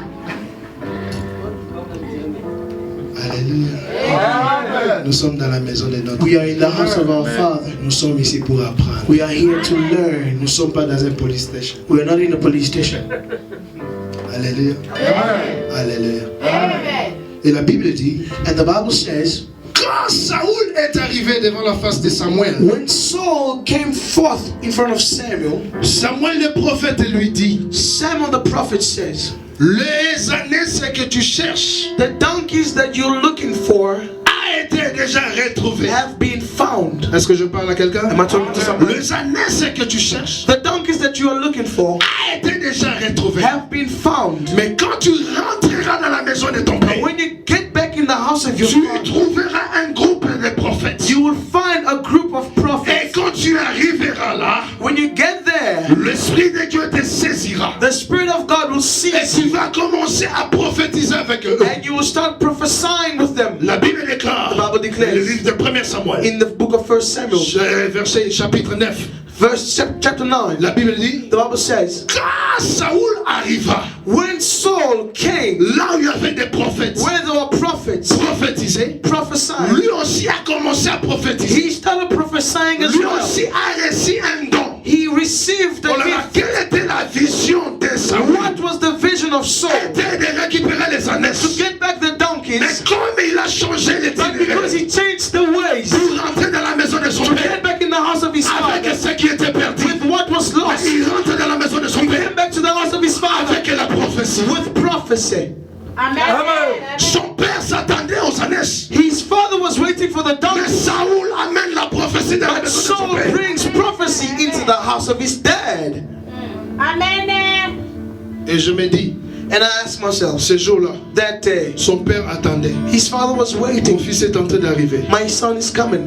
Alléluia. Nous sommes dans la maison de notre We are in the house of our Father. Nous sommes ici pour apprendre. We are here to learn. Nous ne sommes pas dans un police station. We are not in a police station. Alléluia. Alléluia. Et la Bible dit, And the Bible says, quand Saoul est arrivé devant la face de Samuel, when Saul came forth in front of Samuel, Samuel le prophète lui dit, Samuel the prophet says, Les ânesses que tu cherches The donkeys that you're looking for a été déjà retrouvé. have been found. Est-ce que je parle à quelqu'un? Am I talking to somebody? Les ânesses que tu cherches The donkeys that you are looking for a été déjà retrouvé. have been found. Mais quand tu rentreras dans la maison de ton But père, when you get back in the house of your tu father, trouveras un groupe de prophètes. you will find a group of Et prophets. quand tu arriveras là, When you get there, l'Esprit de Dieu te saisira. the Spirit of God will Et seize tu you, vas commencer à prophétiser avec eux. and you will start prophesying with them. La Bible déclare, The Bible declares, le livre de 1 Samuel, In the book of 1 Samuel, verset chapitre 9, chapter 9, la Bible dit, the Bible says, quand Saoul arriva, when Saul came, là où il y avait des prophètes, where there were prophets prophétisés, prophesying, lui aussi a commencé à prophétiser. he started prophesying as Lui well. aussi a reçu un don. He received the Oh là là, gift. quelle était la vision de Saoul? What was the vision of Saul? C'était de récupérer les To ânesses. get back the Mais donkeys, comme il a changé les but because he changed the ways pour rentrer dans la maison de son to père, get back in the house of his avec father, ce qui était perdu, with what was lost, il rentre dans la maison de son he père came back to the house of his father avec la prophétie. with prophecy. Son père s'attendait aux ânesses. His father was waiting for the Mais donkeys, Saoul amène la prophétie dans la but maison de son Saul père. brings prophecy into the house of his dad. Et je me dis, And I asked myself, ce jour-là, that day, son père attendait. his father was Mon waiting. fils est en train d'arriver. My son is coming.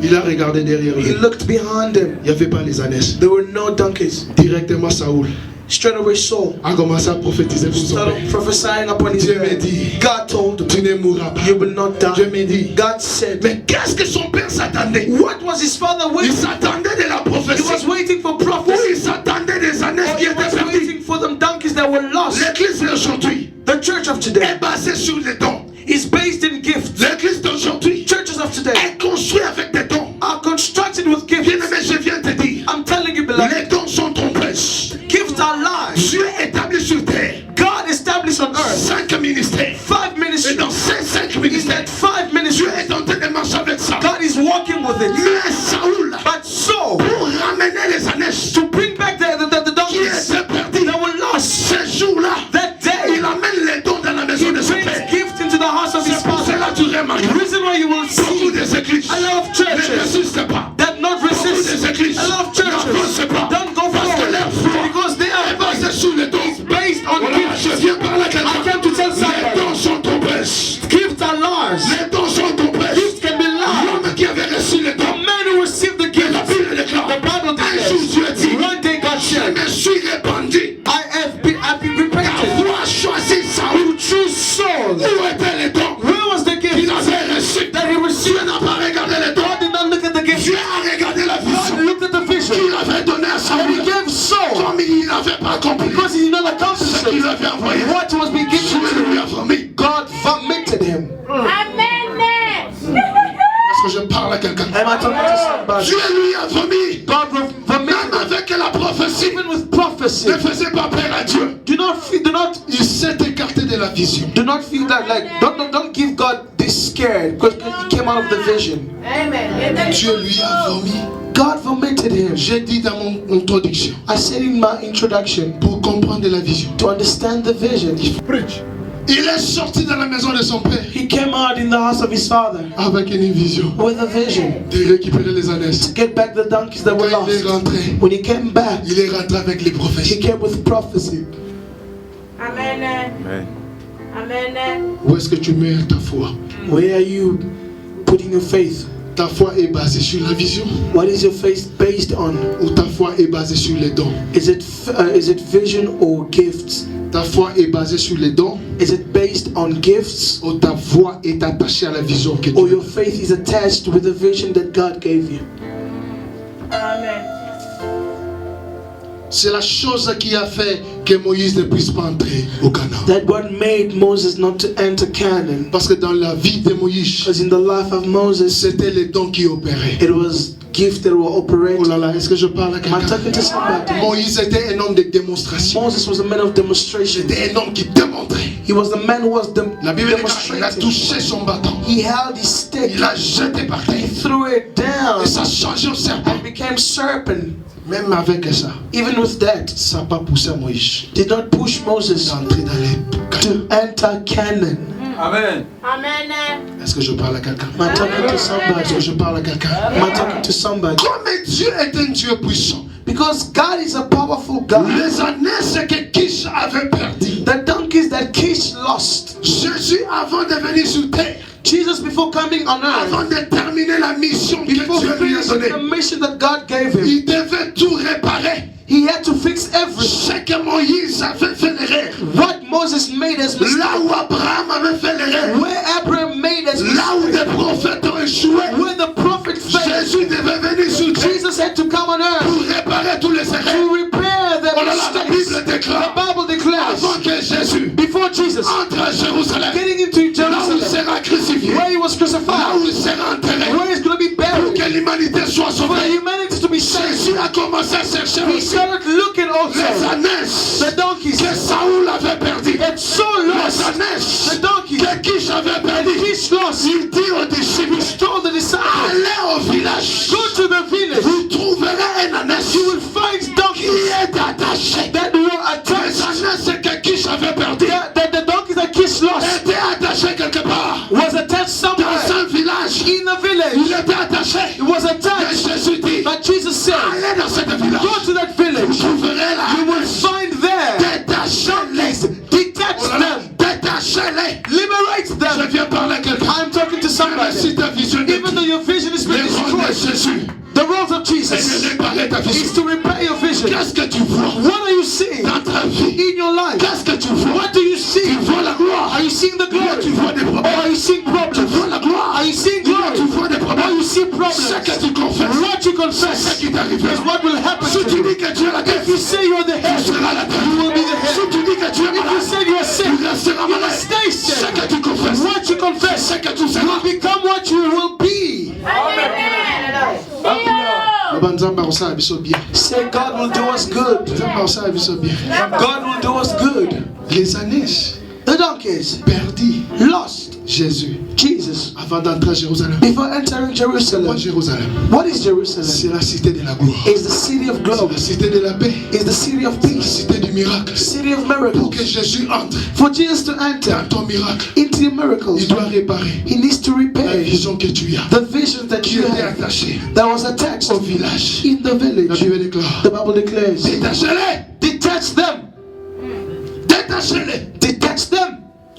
Il a regardé derrière He lui. looked behind him. Il n'y avait pas les ânesses. There were no donkeys. Directement, Saoul Straight away, Saul a commencé à prophétiser pour son started père. prophesying upon his Dieu me dad. dit, God told him, tu ne mourras pas. you will not Dieu die. me dit, God said, mais qu'est-ce que son père s'attendait? what was his father Il waiting? s'attendait de la He was prophétie. waiting for Ou prophecy. il s'attendait des ânesses Or qui he étaient was perdues. waiting for them donkeys that were lost. L'église d'aujourd'hui The church of est today basée sur les dons. is based in gifts. L'église d'aujourd'hui Churches of today est construite avec des dons. are constructed with gifts. Bien-aimé, je viens te dire, I'm telling you, beloved, les dons sont trompeuses. gifts are lies. Dieu établit sur terre God established on earth 5 ministères. 5 Et ministries. dans ces 5 In ministères, that 5 Dieu ministries, est en train de marcher avec ça. God is walking with it. Mais Saoul, But so, pour ramener les ânesses to bring back the qui donkeys étaient perdues, that were lost, ce jour-là, that day, il amène les dons dans la maison he de son brings père. gifts into the house of his C'est pour father. cela que tu remarques The reason why you will beaucoup see des églises a lot of ne churches résistent pas. that not Beaucoup resist, des églises a lot of n'avancent churches pas. don't go Parce que forward leur foi because they est are basée sur les dons. based on Voilà, gifts. je viens par là I came quelqu'un. to tell Les somebody, dons sont trompeuses. gifts are lies. Les dons sont trompeuses. Gifts can be lies. L'homme qui avait reçu les The dons, man who received the la gifts, Bible déclare, the Bible un jour Dieu declares, dit, one day God je said, me suis répandu. I've been La repented. foi choisit Saoul. Choose Saul. Où étaient les dons Where was the qu'il gift avait reçus? that he received? Dieu n'a pas regardé les dons. God did not look at the gift. Dieu a regardé la God vision looked at the vision qu'il avait donnée à that he Saoul. gave Saul Comme il n'avait pas compris because he did not accomplish ce qu'il it. avait envoyé. What was being given Dieu to lui him? a vomi. God vomited him. Est-ce que je parle à quelqu'un? Am I talking to somebody? Dieu lui a vomi. God Même vomited avec la prophétie, even with prophecy. ne faisait pas peur à Dieu. Il s'est écarté de la vision. Do not feel that like don't give God this scared because he came out of the vision. Dieu lui a vomi. God vomited him. J'ai dit dans mon introduction, I said in my introduction, pour comprendre la vision. to understand the vision, Il est sorti de la maison de son père he came out in the house of his father avec une vision with a vision de récupérer les ânesses. to get back the donkeys that were Quand il est lost. rentré, When he came back, il est rentré avec les he prophéties. came with prophecy. Où est-ce que tu mets ta foi? Where are you putting your faith? Ta foi est basée sur la vision What is your faith based on? ou ta foi est basée sur les dons? Is it vision or gifts? Ta foi est basée sur les dons Is it based on gifts? ou ta foi est attachée à la vision que Or Dieu your faith is attached with the vision that God gave you? C'est la chose qui a fait que Moïse ne puisse pas entrer au Canaan. That what made Moses not to enter Canaan. Parce que dans la vie de Moïse, Because in the life of Moses, c'était les dons qui opéraient. it was gifts that were Oh operating. là là, est-ce que je parle à Am I quelqu'un? talking to somebody? Moïse était un homme de démonstration. Moses was a man of demonstration. C'était un homme qui démontrait. He was the man who was La Bible dit qu'il a demonstrating. touché son bâton. He held his stick, Il l'a jeté par terre. he threw it down, Et ça a changé au serpent. and became serpent. Même avec ça, Even with that, ça n'a pas poussé Moïse did not push Moses d'entrer dans les canons. to enter Canaan. Amen. Est-ce que je parle à quelqu'un? Am I talking to Est-ce que somebody? je parle à quelqu'un? Am I talking to somebody? Comme Dieu est un Dieu puissant, Because God is a powerful God. les années que Kish avait perdu, The donkeys that Kish lost, Jésus, avant de venir sur terre, Jesus, before coming on avant earth, de terminer la mission que before Dieu lui a finishing donnée, the mission that God gave him, il devait tout réparer. he had to fix everything. Ce que Moïse avait fait l'erreur, What Moses made as là mistake, où Abraham avait fait l'erreur, where Abraham made as là où mistake, les prophètes ont échoué, where the prophet failed, Jésus devait venir sur terre Jesus had to come on earth pour réparer tous les erreurs. to repair the Oh là là, la mistakes. Bible The déclare, Bible declares, avant que Jésus before Jesus entre à Jérusalem, getting into là où il Jerusalem, sera crucifié, where he was là crucified, où il sera enterré, where he's going to be pour buried, que l'humanité soit for sauvée. humanity to be saved, Jésus a commencé à chercher he aussi started looking les also ânesses the donkeys que Saoul avait perdu. that Saul Les lost, ânesses the donkeys que Kish avait that perdu. Kish lost. Il dit aux disciples, He told the disciples, allez au village, go to the village, vous trouverez un ânesse you will find qui donkeys est attaché. that were Les attached, ânesses que Kish avait perdu that the donkeys that Kish lost étaient attachées quelque part. was attached somewhere Dans un village, in the il village. était attaché. It was Et attached. Jésus dit, But Jesus said, allez dans cette village, go to that vous village, trouverez la you will ânesse. find there Détachez-les. detach Oh là là, them, détachez-les. liberate Je them. viens parler à quelqu'un. I'm talking to Même somebody. si ta vision est Even though your vision is being les rôles de destroyed, Jésus, the roles of c'est de Jesus réparer ta is vision. to repair your vision. Qu'est-ce que tu vois What are you seeing dans ta vie? in your life? Qu'est-ce que tu vois? What do you see? Tu vois la gloire. Are you seeing the Là, glory? tu vois des Or problèmes. are you seeing Tu problems? vois la gloire. Are you seeing Là, tu glory? vois des Or problèmes. you see Ce problems? que tu confesses, What you c'est ce confess qui t'arrivera. is what will happen Si to tu you. dis que Dieu est la tête, If you say you are the tu head, seras la tête. you will be the Si head. tu dis que tu es If you malade, say you are sick, tu resteras you will malade. stay Ce sick. que tu confesses, What you confess c'est ce que tu seras. will become what you will be. Nzamba osala biso bien. Say God will do us good. Nzamba osala biso bien. God will do us good. Les années The donkeys perdues, lost Jésus, Jesus avant d'entrer à Jérusalem. before entering Moi, Jerusalem. Jérusalem, What is Jerusalem? c'est la cité de la gloire. It's the city of C'est glory. la cité de la paix. It's the city of La peace. cité du miracle. City of Pour que miracles. Jésus entre For Jesus to enter dans ton miracle, into your il miracles, doit réparer He needs to la repair vision que tu as. the vision that Qui you était have attachée that was attached au village. in the La village. Bible déclare, The Bible declares, détachez-les, detach them, détachez-les. detach them.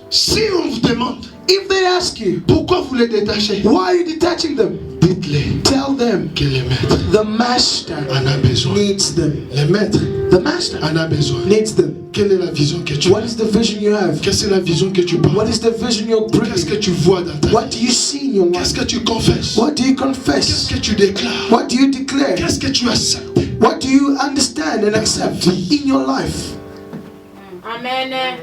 Si on vous demande, If they ask you, pourquoi vous les détachez, why are you detaching them? dites-les Tell them que le maître the master en a besoin. needs them. Le maître The master en a besoin. needs them. Quelle est la vision que tu What as? is the vision you have? Quelle est la vision que tu parles? What is the vision you're Qu'est-ce que bringing? tu vois dans ta vie? What do you see in your life? Qu'est-ce que tu confesses? What do you Qu'est-ce confess? que tu déclares? What do you declare? Qu'est-ce que tu acceptes? What do you understand and accept in your life? Amen.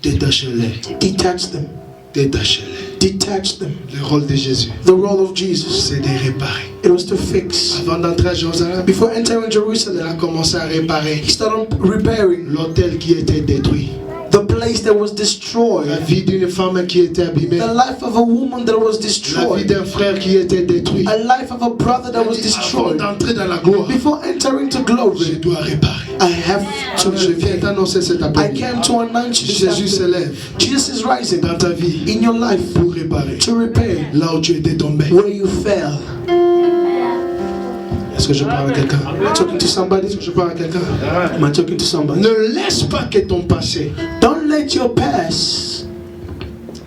Détachez-les. Detach them. Détachez-les. Detach them. Le rôle de Jésus, The role of Jesus, c'est de réparer. it was to fix. Avant d'entrer à Jérusalem, Before entering il a Jerusalem, commencé à réparer he started repairing l'hôtel qui était détruit. the place that was La destroyed, vie d'une femme qui était abîmée. the life of a woman that was La vie destroyed, d'un frère qui était détruit. a life of a brother that was Avant destroyed. d'entrer dans la gloire, Before entering to je glory, dois réparer. I have to Je viens repair. t'annoncer cet I après-midi. came to announce you this Jésus se afternoon. lève Jesus is rising dans ta vie in your life pour réparer to repair là où tu étais tombé. where you fell. Est-ce que je parle à quelqu'un? Am I talking to somebody? Est-ce que je parle à quelqu'un? Am I talking to somebody? Ne laisse pas que ton passé, Don't let your past,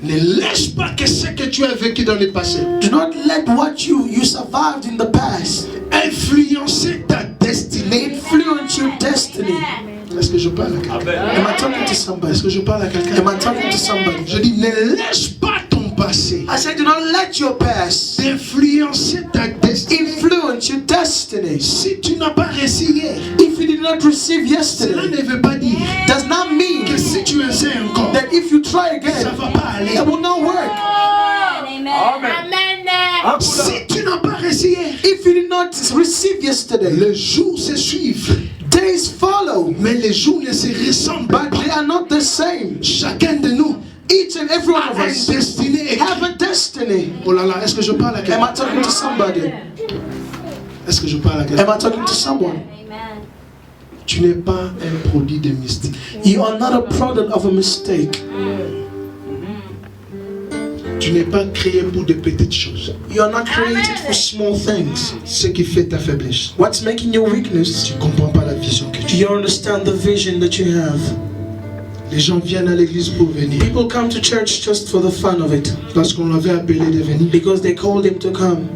ne laisse pas que ce que tu as vécu dans le passé do not let what you survived in the past influencer ta destinée. influence your destiny. Est-ce que je parle à quelqu'un? Am I talking to somebody? Est-ce que je parle à quelqu'un? Am I talking to somebody? Je dis, ne laisse pas ton passé I said, do not let your past influencer ta destinée. influence your destiny. Si tu n'as pas réussi hier, If you did not receive cela yesterday, ne veut pas dire does not mean que si tu essaies encore, that if you try ça again, ne va pas aller. it will not work. Amen. Amen. Si tu n'as pas réussi hier, If you did not yesterday. Les jours se suivent, Days follow, mais les jours ne se ressemblent but pas. they are not the same. Chacun de nous Each and every one a of une us destinée. have a destiny. Oh là là, est-ce que je parle à Am quelqu'un? I talking to somebody? Est-ce que je parle à Am quelqu'un? I talking to someone? Amen. Tu n'es pas un produit de mystique. You are not a product of a mistake. Tu n'es pas créé pour de petites choses. You are not created for small things. Ce qui fait ta faiblesse, What's making your weakness? tu ne comprends pas la vision que tu as. You understand the vision that you have. Les gens viennent à l'église pour venir People come to church just for the fun of it, parce qu'on l'avait appelé de venir. because they called him to come.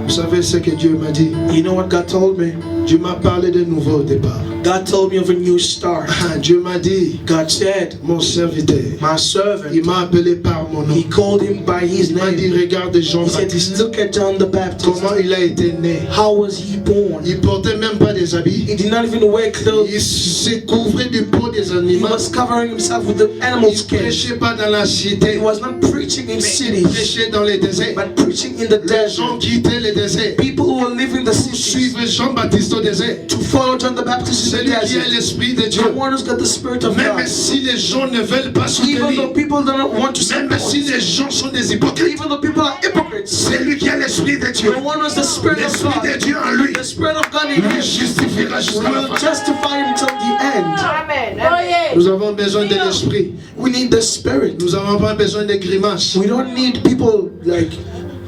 Vous savez ce que Dieu m'a dit? You know what God told me? Dieu m'a parlé de nouveau départ. God told me of a new start. Dieu m'a dit, God said, mon serviteur, my il servant, m'a appelé par mon nom. he called him by his Il m'a dit, name. regarde He said, Jean-Baptiste, look at John the Baptist. comment il a été né. How was he born? Il portait même pas des habits. He did not even wear clothes. Il se couvrait du peau des He animaux. was covering himself with the animal Il ne skin. prêchait pas dans la He cité. was not preaching in Il cities, prêchait dans les déserts. but preaching in the Les gens desert. quittaient les déserts People who were living the cities suivent Jean-Baptiste au désert. to follow John the Baptist in the Celui qui a desert. l'esprit de Dieu. The one who's got the Spirit of Même God. si les gens ne veulent pas Even though soutenir, people don't want to même support, si les gens sont des hypocrites, even though people are hypocrites, c'est lui qui a l'esprit de Dieu. the one who's the Spirit of L'esprit de God, Dieu en lui the Spirit of God in lui him, justifiera jusqu'à la will fin. justify him till the end. Amen. Oh, yeah. Nous avons besoin de l'esprit. We need the Spirit. Nous n'avons pas besoin de grimaces. We don't need people like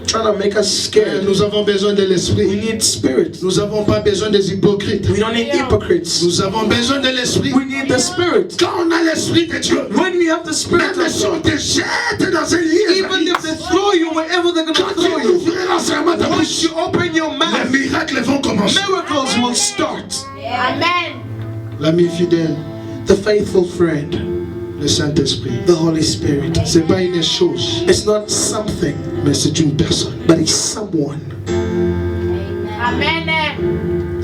trying to make us scared. Nous avons besoin de We l'esprit. need Spirit. Nous n'avons pas besoin des hypocrites. We don't need hypocrites. Nous avons besoin de l'esprit. We need the Spirit. Quand on a l'esprit de Dieu, When we have the Spirit même of si on God, te jette dans un lit, even if they throw you wherever they're going quand to throw tu you, ouvriras serment ta once bouche, you open your les mouth, miracles vont commencer. miracles will start. Amen. L'ami fidèle, The faithful friend, le Saint-Esprit, the Holy Spirit. c'est pas une chose, It's not something, mais c'est une personne. but it's someone. Amen.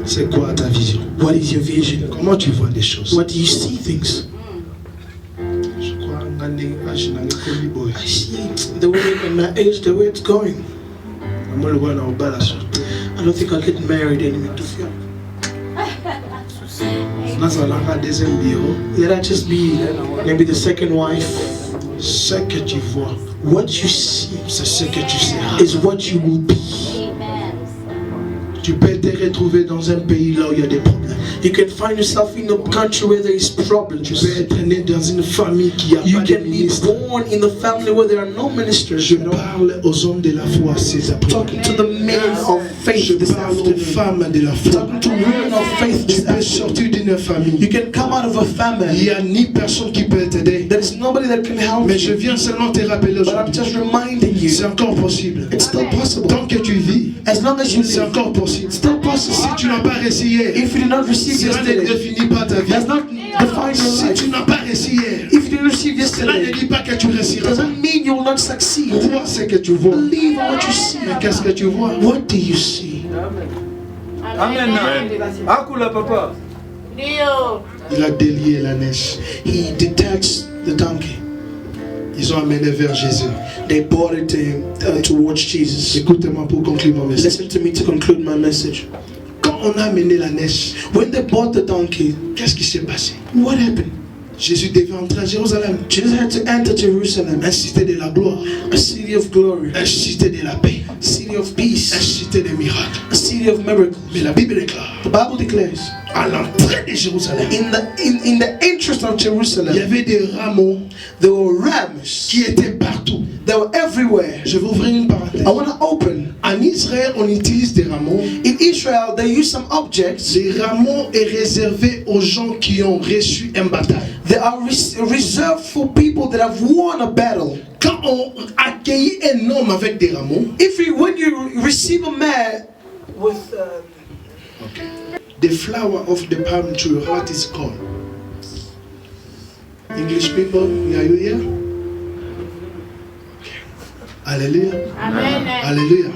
C'est quoi ta vision? What is your vision? Comment tu vois les choses? What do you see things? Je crois je n'ai connu boy. I see the way in my age, the way it's going. Moi le vois dans le bas là surtout. I don't think I'll get married anymore. Là ça l'a un deuxième bureau. Let I just be maybe the second wife. Ce que tu vois, What you see c'est ce que tu seras. is what you will be. Tu peux te retrouver dans un pays là où il y a des problèmes. You can find yourself in a country where there is Tu problems. peux être né dans une famille qui a You pas de can be ministre. born in a family where there are no ministers. Je parle aux hommes de la foi ces Talking après-midi. to the men of Je faith this parle aux afternoon. femmes de la foi. Talking to women of faith Tu this peux afternoon. sortir d'une famille. You can come out of a Il family. n'y a ni personne qui peut t'aider. There is nobody that can help Mais je you. viens seulement te rappeler But I'm aujourd'hui. just reminding you, C'est encore possible. it's still possible. Tant que tu vis, As long as you c'est live, encore possible. still possible. Si tu n'as pas réussi hier, If you did not receive cela ne yesterday, définit pas ta vie. does not define your Si tu life. n'as pas réussi hier, If you didn't receive cela ne yesterday, dit pas que tu réussiras. doesn't mean you will not succeed. Vois ce que tu vois. Believe in what you see. Mais qu'est-ce que tu vois? What do you see? Amen. Akula papa. Dio. Il a délié la neige. He detached the donkey. Ils ont amené vers Jésus. They brought it towards Jesus. Écoutez-moi pour conclure mon message. Listen to me to conclude my message. Quand on a amené la neige, When they brought the donkey, qu'est-ce qui s'est passé? what happened? Jésus devait entrer à Jérusalem. Jesus had to enter Jerusalem, Un cité de la gloire, a city of glory, un cité de la paix, a city of un peace, cité de miracles. a city of miracles. Mais la Bible déclare, The Bible declares, à l'entrée de Jérusalem, in the interest of il y Jerusalem, avait des rameaux there were rams. qui étaient partout. They were everywhere. Je vais ouvrir une parenthèse. I want to open. En Israël, on utilise des rameaux. In Israel, they use some objects. Les rameaux est réservé aux gens qui ont reçu un bataille. They are reserved for people that have won a battle. Quand on accueille un homme avec des rameaux, When you receive a man with the flower of the palm tree, what is called? English people, are you here? Okay. Hallelujah. Amen. Alléluia.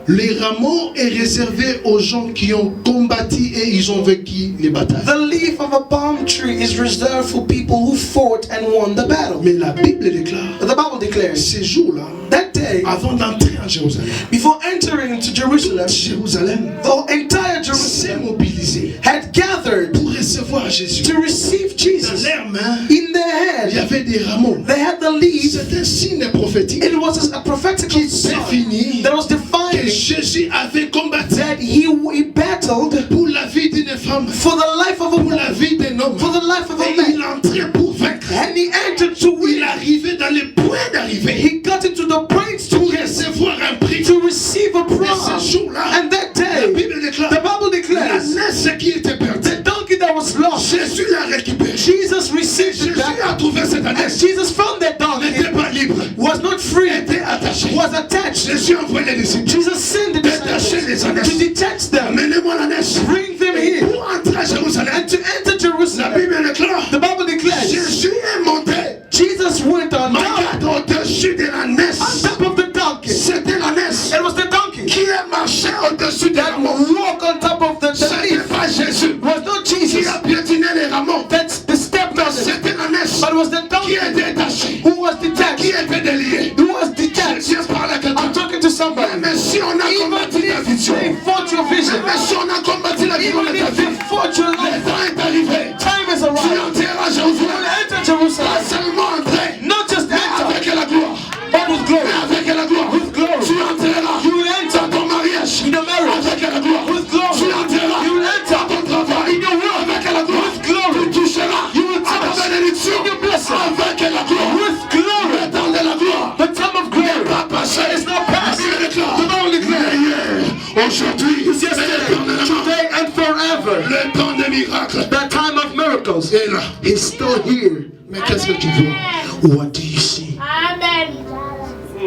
Les rameaux est réservé aux gens qui ont combattu et ils ont vécu les batailles. the leaf of a palm tree is reserved for people who fought and won the battle. Mais la Bible déclare, The Bible declares ces jours-là, that day day, avant d'entrer en Jérusalem, before entering into Jerusalem, Jérusalem the entire s'est Jerusalem mobilisé had gathered pour recevoir Jésus. to receive Dans Jesus. leurs mains, In their il y hand, avait des rameaux. they had the leaves. C'est un signe prophétique It was a prophetical qui sign définit that was que defining Jésus avait combattu that he battled pour la vie d'une femme, for the life of a pour la woman, vie d'un homme. for the life of a Et il man. entrait pour vaincre. And he entered to Il win. arrivait dans les points d'arrivée He got into the points to pour recevoir un prix. to receive a Et promise. ce jour-là, And that la day, Bible déclare, the Bible la declares, naisse qui était perdue, the donkey that was lost, Jésus l'a récupérée. Jesus received it Jésus back. a trouvé cette And naisse. Jesus found that N'était donkey, pas libre, was not free, était attaché. was attached. Jésus envoyait les disciples. Jesus sent the Détachez les disciples ânesses. to detach them, Amenez-moi la naisse. bring them Et here, pour entrer à Jérusalem, and to enter la Jerusalem. Bible déclare, The Bible declares, Jésus est monté. Jesus went on My top, God, au-dessus de la naisse. on top of the donkey. C'était la naisse It was the donkey qui a marché au-dessus des that rameaux. walked on top of the Ce n'était leaf. pas Jésus Was not qui Jesus a piétiné les rameaux. that's the stepped on it, C'était la naisse but it was the qui donkey était attachée, who was qui detached, était déliée. who was detached. Dieu parle à quelqu'un. I'm talking to somebody. Mais si on a Even combattu ta if vision, they fought your vision, mais si on a combattu la vision even de ta if they vie, fought your le life, temps est arrivé. time is Tu arrived. entreras à You Jérusalem. will enter Pas Jerusalem, seulement entrer, not just mais enter, avec la gloire. but with glory. Mais avec la gloire. With glory. Tu entreras You will enter dans ton mariage. in a marriage Avec la gloire. with glory. Tu entreras You will dans enter ton travail. in your work Avec la gloire. with glory. Tu toucheras You will à ta touch bénédiction. in your blessing Avec la gloire. with glory. Le temps de la gloire. The time of glory Pas passé. is not past. La Bible déclare. The Bible declares, Hier, aujourd'hui, it's et yesterday, éternellement. today, and forever. Le temps des miracles The time of miracles est là. is still here. Mais qu'est-ce que tu vois? What do you see? Amen.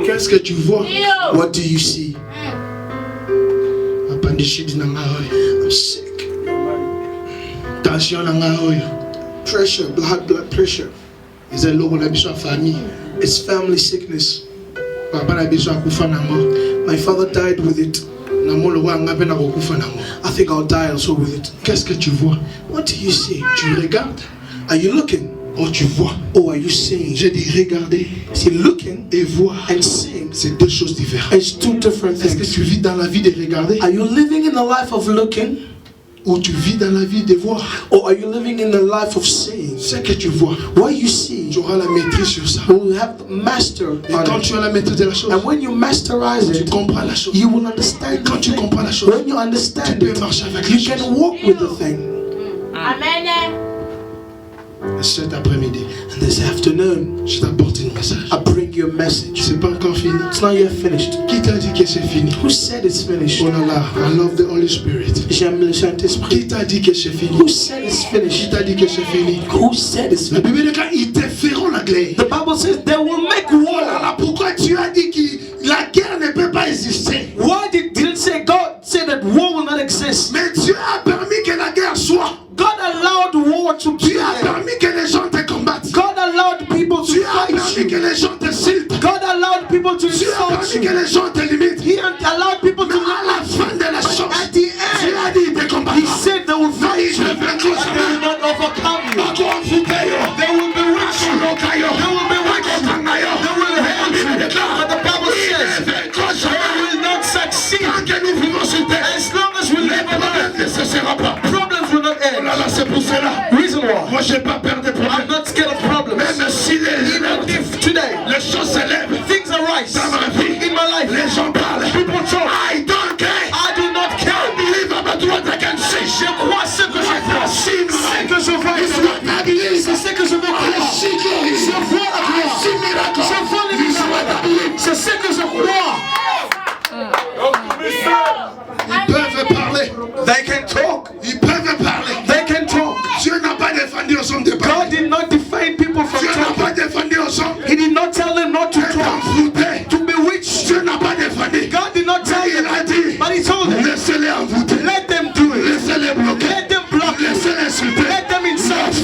Qu'est-ce que tu vois? Yo. What do you see? Appendicite na nga oyo. I'm sick. Tension na nga oyo. Pressure, blood pressure. Eza eloko na biso ya famille. It's family sickness. Papa na biso akufa nango. My father died with it. Na moloko anga mpe na kokufa nango. I think I'll die also with it. Qu'est-ce que tu vois? What do you see? Tu regardes? Are you looking? Oh, tu vois. Or are you seeing? J'ai dit regarder See, looking et voir. and seeing, C'est deux choses différentes. it's two different Est-ce que things. tu vis dans la vie de regarder Are you living in the life of looking, ou tu vis dans la vie de voir? or are you living in the life of seeing? Ce que tu vois, What you see, tu auras la maîtrise sur ça. you will have master Et on quand it. tu as la maîtrise de la chose, And when you masterize tu it, comprends la chose. you will understand. Quand tu the thing. comprends la chose, When you tu understand peux it, marcher avec you la chose. can walk with the thing. Amen. Cet après-midi, And this afternoon, je t'apporte un message. I bring you a message. C'est pas encore fini. It's not yet finished. Qui t'a dit que c'est fini? Who said it's finished? Oh là là, I love the Holy Spirit. J'aime le Saint-Esprit. Qui t'a dit que c'est fini? Who said it's Qui finished? t'a dit que c'est fini? Who said it's La finished? Bible dit qu'ils te feront la guerre. The Bible says they will make Oh war. là là, pourquoi tu as dit que la guerre ne peut pas exister? Why didn't say God say that war will not exist? Mais Dieu a permis que la guerre soit. God allowed war to be Dieu a there. permis que les gens te combattent. God allowed people to Dieu a fight permis que you. les gens t'insultent. God allowed people to Dieu a insult permis que you. les gens te limitent. He allowed people Mais to à la fin de la chose, At the Dieu end, a dit il te He combattra. said they will Mais fight il you, te but vaincra they will jamais. not overcome you. Ako amfuta yo. They will bewitch you. Akoloka yo. They will bewitch you. Akotanga yo. They will hate you. But the Bible Il says ne vaincra they jamais. will not succeed. Tant que nous vivons sur terre, As long as we les live on problèmes earth, ne cessera pas. problems will not Oh là end. là, c'est pour cela. Reason why? Moi, j'ai pas peur des I'm problèmes. not scared of problems. Même si Even if today les choses s'élèvent things arise dans ma vie, in my life, les gens parlent. people talk. I don't care. I do not I care. believe about what I can see. Je crois ce que je vois. See Ce que je vois. It's what I believe. C'est ce que je veux I croire. see glory. Je vois la I gloire. see miracle. Je vois les It's what I miracles. believe. C'est ce que je crois. Ils peuvent parler. They can talk. Ils peuvent parler. They can talk. Dieu n'a pas défendu aux hommes de God parler. did not define people from Dieu n'a talking. pas défendu aux hommes He did not tell them not to d'être talk, envoûtés. to bewitch. Dieu n'a pas défendu. God did not tell Il them, a dit, but He told them, laissez-les envoûter. let them do it. Laissez-les bloquer. Let them block it. Laissez-les insulter. Let them insult.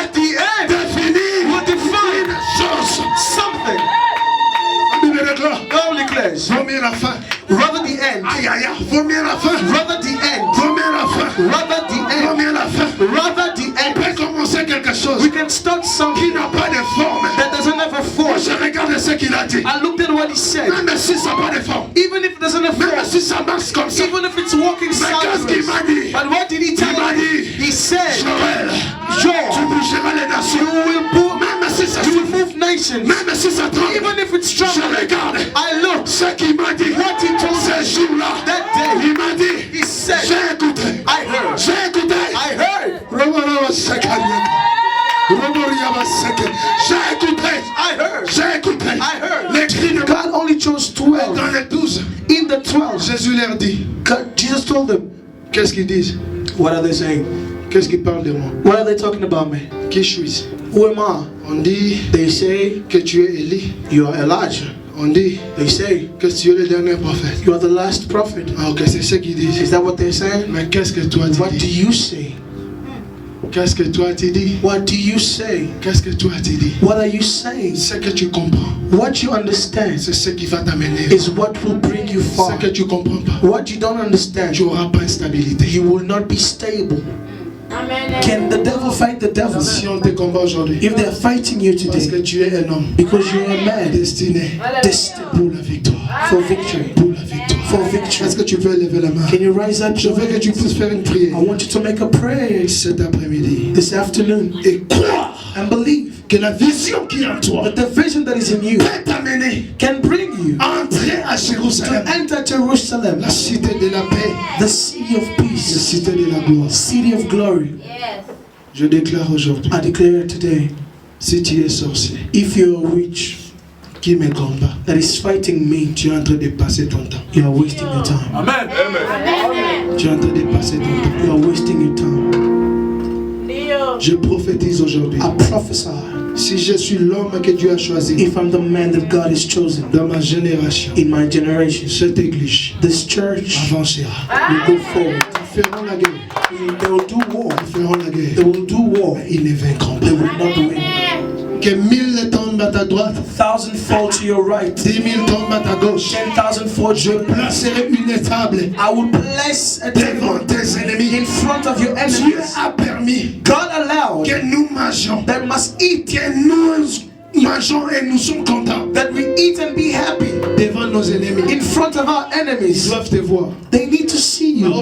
At the end, Définir will define chose. something. La Bible déclare, God declares, vaut mieux la fin. rather the end, Aïe aïe aïe, vaut mieux la fin. rather the end, Vaut mieux la fin. rather the Vaut end, mieux la fin. rather the On end. peut commencer quelque chose We can start qui something n'a pas de forme. that doesn't have a Moi, force. je regarde ce qu'il a dit. I looked at what he said. Même si ça n'a pas de forme. Even if it doesn't have Même form. si ça marche comme ça. Even if it's walking Mais qu'est-ce qu'il sideways. m'a dit? But what did he tell Il m'a you? dit, He said, Joël, Joel, tu bougeras les nations. you will move, Même si ça you will souffre. move nations. Même si ça tremble. Even if it's Je trouble. regarde. I look. Ce qu'il m'a dit. What he told Ce jour-là. That day. Il m'a dit. He said, J'ai écouté. I heard. J'ai écouté. I heard. J'ai écouté. I heard. J'ai écouté. I heard. Les cris de God only chose 12. dans les 12. In the 12, Jésus leur dit. Jesus told them, Qu'est-ce qu'ils disent? what are they saying? Qu'est-ce qu'ils parlent de moi? What are they talking about me? Qui suis-je? Who am I? On dit They say, que tu es Élie. you are Elijah. On dit They say, que tu es le dernier prophète. you are the last prophet. Ah, ok, c'est ce qu'ils disent. Is that what they're saying? Mais qu'est-ce que toi tu What do dis? you say? Qu'est-ce que toi tu dis? What do you say? Qu'est-ce que toi tu dis? What are you saying? Ce que tu comprends, What you understand c'est ce qui va t'amener. is what will bring you Ce far. que tu comprends pas, What you don't understand, tu n'auras pas de stabilité. you will not be stable. Amen. Can the devil fight the devil? Si on te combat aujourd'hui, If they're fighting you parce que today, tu es un homme because you're a man destiné destined pour la victoire. for victory, Pour la victoire. for victory. Est-ce que tu peux lever la main? Can you rise up Je your veux que tu hands? puisses faire une prière I want you to make a prayer cet après-midi this afternoon et croire and believe que la vision qui est en toi that the vision that is in you peut t'amener can bring you à entrer à to Jérusalem, enter Jerusalem, la cité de la paix, the city of la peace, cité de la gloire. city of glory. Yes. Je déclare aujourd'hui, I declare today, si tu es sorcier, if you're a witch qui me combat, that is fighting me, tu es en train de passer ton temps. you are wasting your time. Amen. Tu es en train de passer ton temps. You are wasting your time. Ndio. Je prophétise aujourd'hui, I prophesy, si je suis l'homme que Dieu a choisi if I'm the man that God has chosen dans ma génération, in my generation, cette église this church avancera. will go forward. Ils feront la guerre. They will do war. Ils feront la They guerre. will do war. Ils ne vaincront They pas. will not win. Que 1000 tombent à ta droite, 1,000 fall to your right, 10 000 tombent à ta gauche. 10,000 fall to Je your left. placerai une table I will place a devant table tes ennemis. in front of your Dieu enemies. a permis God allowed que nous mangeons, that must eat, que nous mangeons et nous sommes contents that we eat and be happy devant nos ennemis. in front of our Ils enemies. doivent te voir. They need to see you. The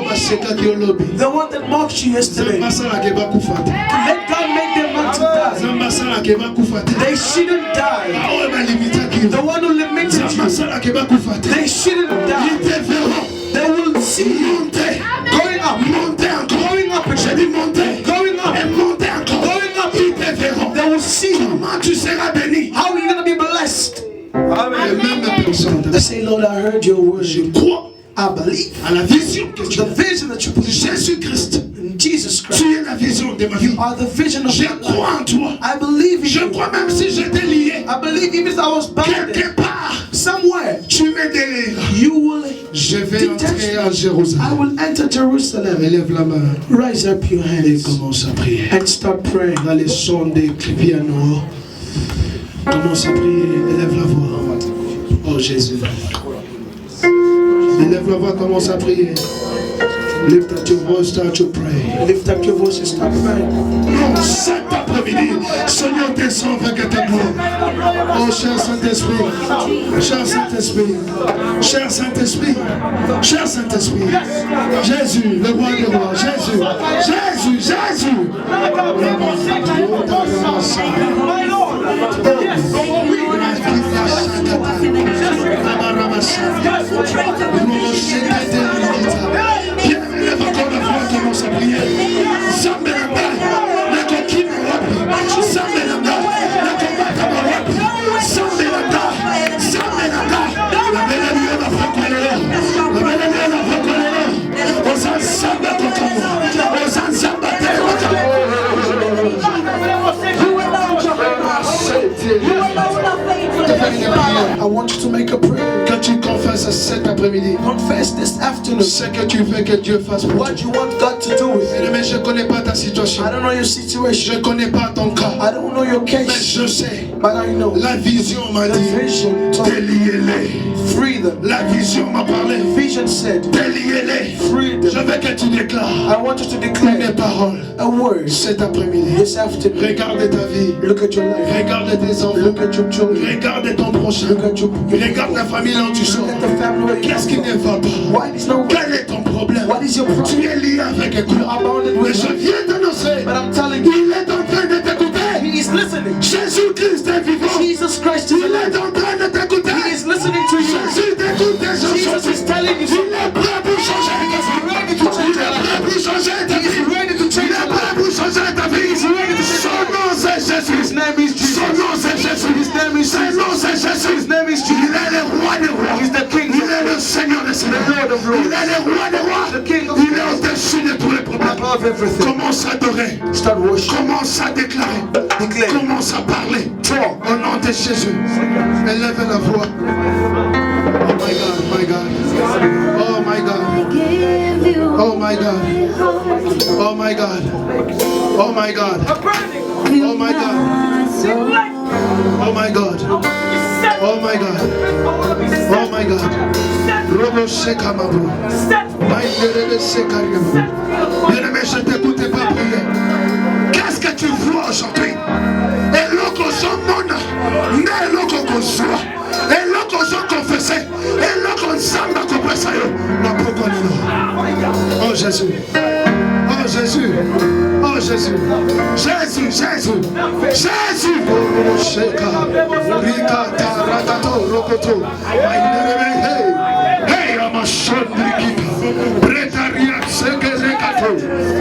The one that mocked you yesterday. Let God make them not to die. They shouldn't die. The one who limited you, they shouldn't die. They will see you going up, going up, again, going up, going up. They will see you. How are you going to be blessed? They say, Lord, I heard your word. Je crois I believe à la vision que tu the as. vision that you put in Jésus-Christ, Jesus tu Christ. es la vision de ma vie. You are the vision of Je my life. crois en toi. I believe in Je you. crois même si j'étais lié I believe even if I was bound quelque part, somewhere, tu me délivres. you will. Je vais entrer à I Jérusalem. will enter Jerusalem. Élève la main Rise up your et hands commence à prier. and start praying. Dans les sons des pianos, commence à prier. Élève la voix. Oh Jésus. Élève la voix, commence à prier. Lift up your voice, start to pray. Lift up your voice and start praying. Oh, cet après-midi, Seigneur, descends avec ta gloire. Oh, cher Saint-Esprit, cher Saint-Esprit, cher Saint-Esprit, cher Saint-Esprit. Jésus, le roi des rois, Jésus, Jésus, Jésus. Lève encore la voix, commence à prier. Zambelanga, la coquine wapi. Zambelanga, la combata wapi. Zambelanga, Zambelanga. La belle nuit la facolera. La belle nuit la facolera. Osan samba kokamo. Osan samba te I want you to make a prayer. que tu confesses cet après-midi. Confess this afternoon Ce que tu veux que Dieu fasse pour toi. what you want God to do with you. Mais je ne connais pas ta situation. I don't know your Je situation. ne connais pas ton cas. I don't know your Mais case. je sais But I know La vision m'a the dit, vision told me, déliez-les. free them. La vision m'a parlé, The vision said, déliez-les. free Je them. veux que tu déclares I want you to mes declare paroles a word cet après-midi. this afternoon. Regarde ta vie, Look at your life. regarde tes enfants, Look at your children. regarde ton prochain, Look at your regarde la famille dont tu sors. Look at the family where you Qu'est-ce qui come ne from. va pas? Why is no Quel est ton problème? What is your problem? Tu es lié avec You're quoi? abounded Mais with je what? viens t'annoncer, But I'm telling you, il est en train de t'écouter. he is listening. Jésus-Christ est vivant. Jesus Christ is Il est alive. en train de t'écouter. He is listening to you. Jésus t'écoute déjà. Jesus is telling you Il something. est prêt pour changer. He is ready to change Il your est prêt life. pour changer ta He is vie. ready to Il change est your prêt life. pour changer ta vie. He is ready to change Son your life. nom c'est Jésus. His name is Jesus. Son nom c'est Jésus. His name is Son nom Jesus. c'est Jésus. His name is Il Jesus. est le roi des rois. He's the King. Il est le Seigneur des seigneurs. The Lord of lords. Il est le roi des rois. The King of Il est kings. au-dessus de tous les problèmes. Above everything. Commence à adorer. Start worship. Commence à déclarer. Declare. Commence à parler. Talk. Au nom de Jésus. Élève la voix. Oh my God, my God. Oh my God. Oh my God. Oh my God. Oh my God. Oh my God. Oh my God. Oh my God. Oh my God. Robo Shekamabo. Maïdere Sekariamo. Bien-aimé, je t'écoute et pas prier. Qu'est-ce que tu vois aujourd'hui? Et l'autre son mona. Mais l'autre qu'on soit. Et l'autre son confessé. Et l'autre samba confessé. La pourquoi non? Oh Jésus. Oh Jésus. Oh Jésus. Jésus, Jésus. Jésus. Oh Sheka. Rika Tarakato Rokoto. Hey. Hey, I'm a son Rikita. Bretaria Sekelekato.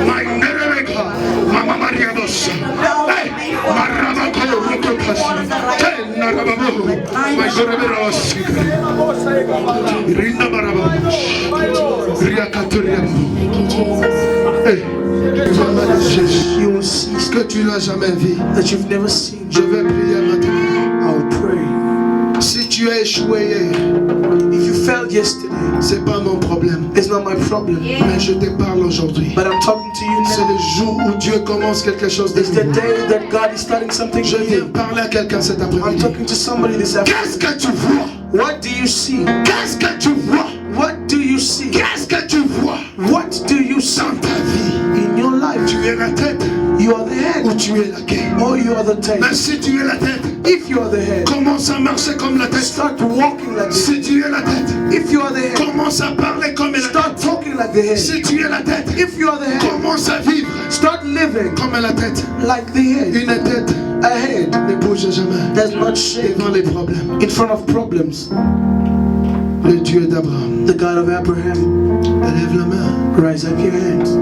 My Nereka. Mama Maria Bossa. Hey, Marabako Rokotas. Ten Narababu. My Goraberos. Rinda Barabas. Riakaturiam. Hey. You will see Ce que tu n'as jamais vu, that you've never seen. je vais prier maintenant. I will pray. Si tu as échoué hier, If you failed yesterday, c'est pas mon problème. it's not my problem. Mais je te parle aujourd'hui. But I'm talking to you C'est now. le jour où Dieu commence quelque chose de It's the nouveau. day that God is starting something Je viens new. parler à quelqu'un cet I'm après-midi. talking to somebody this afternoon. Qu'est-ce que tu vois? What do you see? Qu'est-ce que tu vois? What do you see? Qu'est-ce que tu vois What do you see dans ta vie? in your life? Tu es la tête You are the head ou tu es la queue? or you are the tail. Mais si tu es la tête, If you are the head, commence à marcher comme la tête. start walking like the Si tu es la tête, If you are the head, commence à parler comme la start tête. talking like the head. Si tu es la tête, If you are the head, commence à vivre start living comme la tête. like the head. Une tête A head ne bouge jamais does not shake devant les problèmes. in front of problems. Le Dieu d'Abraham, The God of Abraham, lève la main. rise up your hands.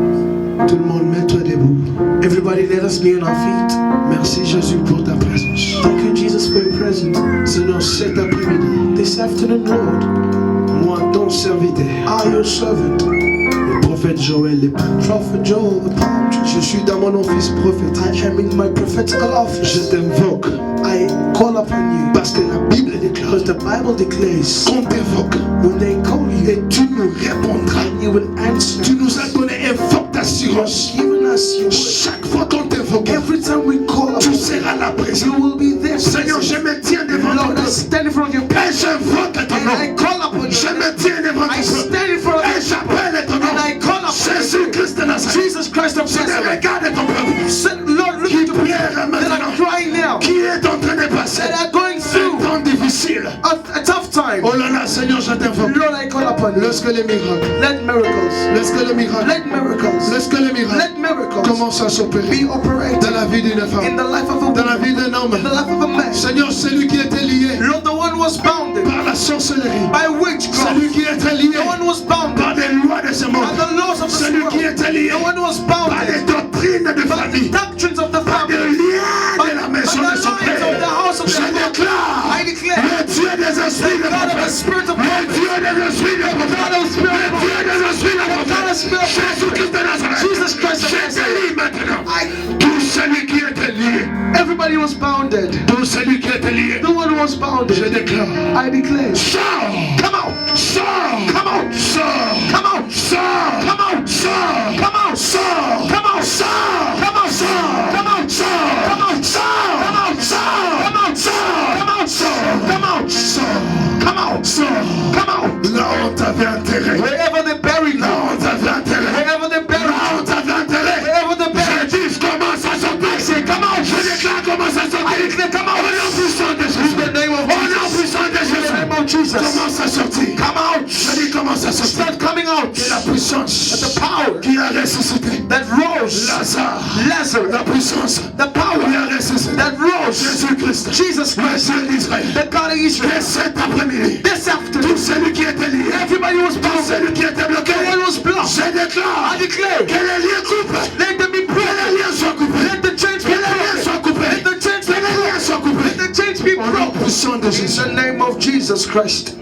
Tout le monde, mets-toi debout. Everybody, let us be on our feet. Merci Jésus pour ta présence. Thank you, Jesus, for your presence. Seigneur, cet après-midi, This afternoon, Lord, moi, ton serviteur, I, your servant, le prophète Joël Lepin, Prophet Joel, the palm tree, je suis dans mon office prophétique. I am in my prophetical Je office. t'invoque I call upon you parce que la Bible déclare because the Bible declares qu'on t'invoque when they call you, et tu nous répondras. you will answer. Tu nous as donné un forte You have assurance. given us your word. Chaque fois qu'on t'invoque, Every time we call tu upon seras là you, présent. you will be there. Seigneur, je me tiens devant ton Lord, I peuple stand in front of your et people j'invoque ton and I nom. call upon you. Je me tiens devant I ton peuple stand in front of et you j'appelle ton nom. and I call upon Jésus-Christ de Nazareth. Jesus Christ of Je te Nazareth. regarde ton peuple Lord, look qui at your people pleure that maintenant, are crying now, qui est en train de passer that are going un through temps difficile. a tough time. Oh là là, Seigneur, je t'invoque. Lord, I call upon you. Lorsque les miracles, Let miracles, lorsque les miracles, let miracles, lorsque les miracles let miracles commencent à s'opérer be operated dans la vie d'une in femme, the life of a dans la woman, vie d'un homme. in the life of a man. Seigneur, celui qui était lié Lord, the one was bounded par la sorcellerie, by witchcraft. celui qui était lié The one was bounded par des lois de ce by monde, the laws of this celui qui world. était lié The one was par des bounded doctrines de by the famille, doctrines of the par des family, liens by de la the maison de son lines of the père. house of Je the Lord. déclare I declare le Dieu des esprits de God of the prophète, spirit of le Dieu des esprits de prophète, God of spirit le Dieu des esprits de prophète, spirit of Jésus-Christ de Nazareth. Jesus Christ of Je te Nazareth. lis maintenant. I, Tout celui qui était lié, everybody was bounded. tout celui qui était lié, The one was je bounded. déclare. I declare, Sors! come out, Sors! come out, Sors! come out, Sors! come out, Sors! come out, Sors! come out, Sors! come out, Sors! come out, Sors! come out, Sors! come out, Sors! come out, Sors! t'avait enterré. Wherever they buried Là you. où on t'avait enterré. Wherever they buried Là où on t'avait enterré. Wherever they buried Je dis, commence à sortir. say, come out. Je déclare, commence à sortir. I declare, come out. Au nom puissant de Jésus. In the name of Au nom Jesus. puissant de In the Jésus. name of Jesus. Commence à sortir. Come out. Je dis, commence à sortir. Start coming out. Et la puissance The power qui a ressuscité that rose Lazare. Lazarus. La puissance The power qui a ressuscité that rose Jésus-Christ. Jesus Le Christ. Dieu d'Israël. The God of Israel. Et cet après-midi, This afternoon, tout celui qui était lié, everybody was tout bound. celui qui était bloqué, Everyone was blocked. je déclare I declare, que les liens coupent. let them be Que broken. les liens soient coupés. Let the chains be Que les liens broken. soient coupés. Let the chains Que be les liens soient broken. coupés. Let the chains be Au nom broken. puissant de In Jésus. the name of Jesus Christ.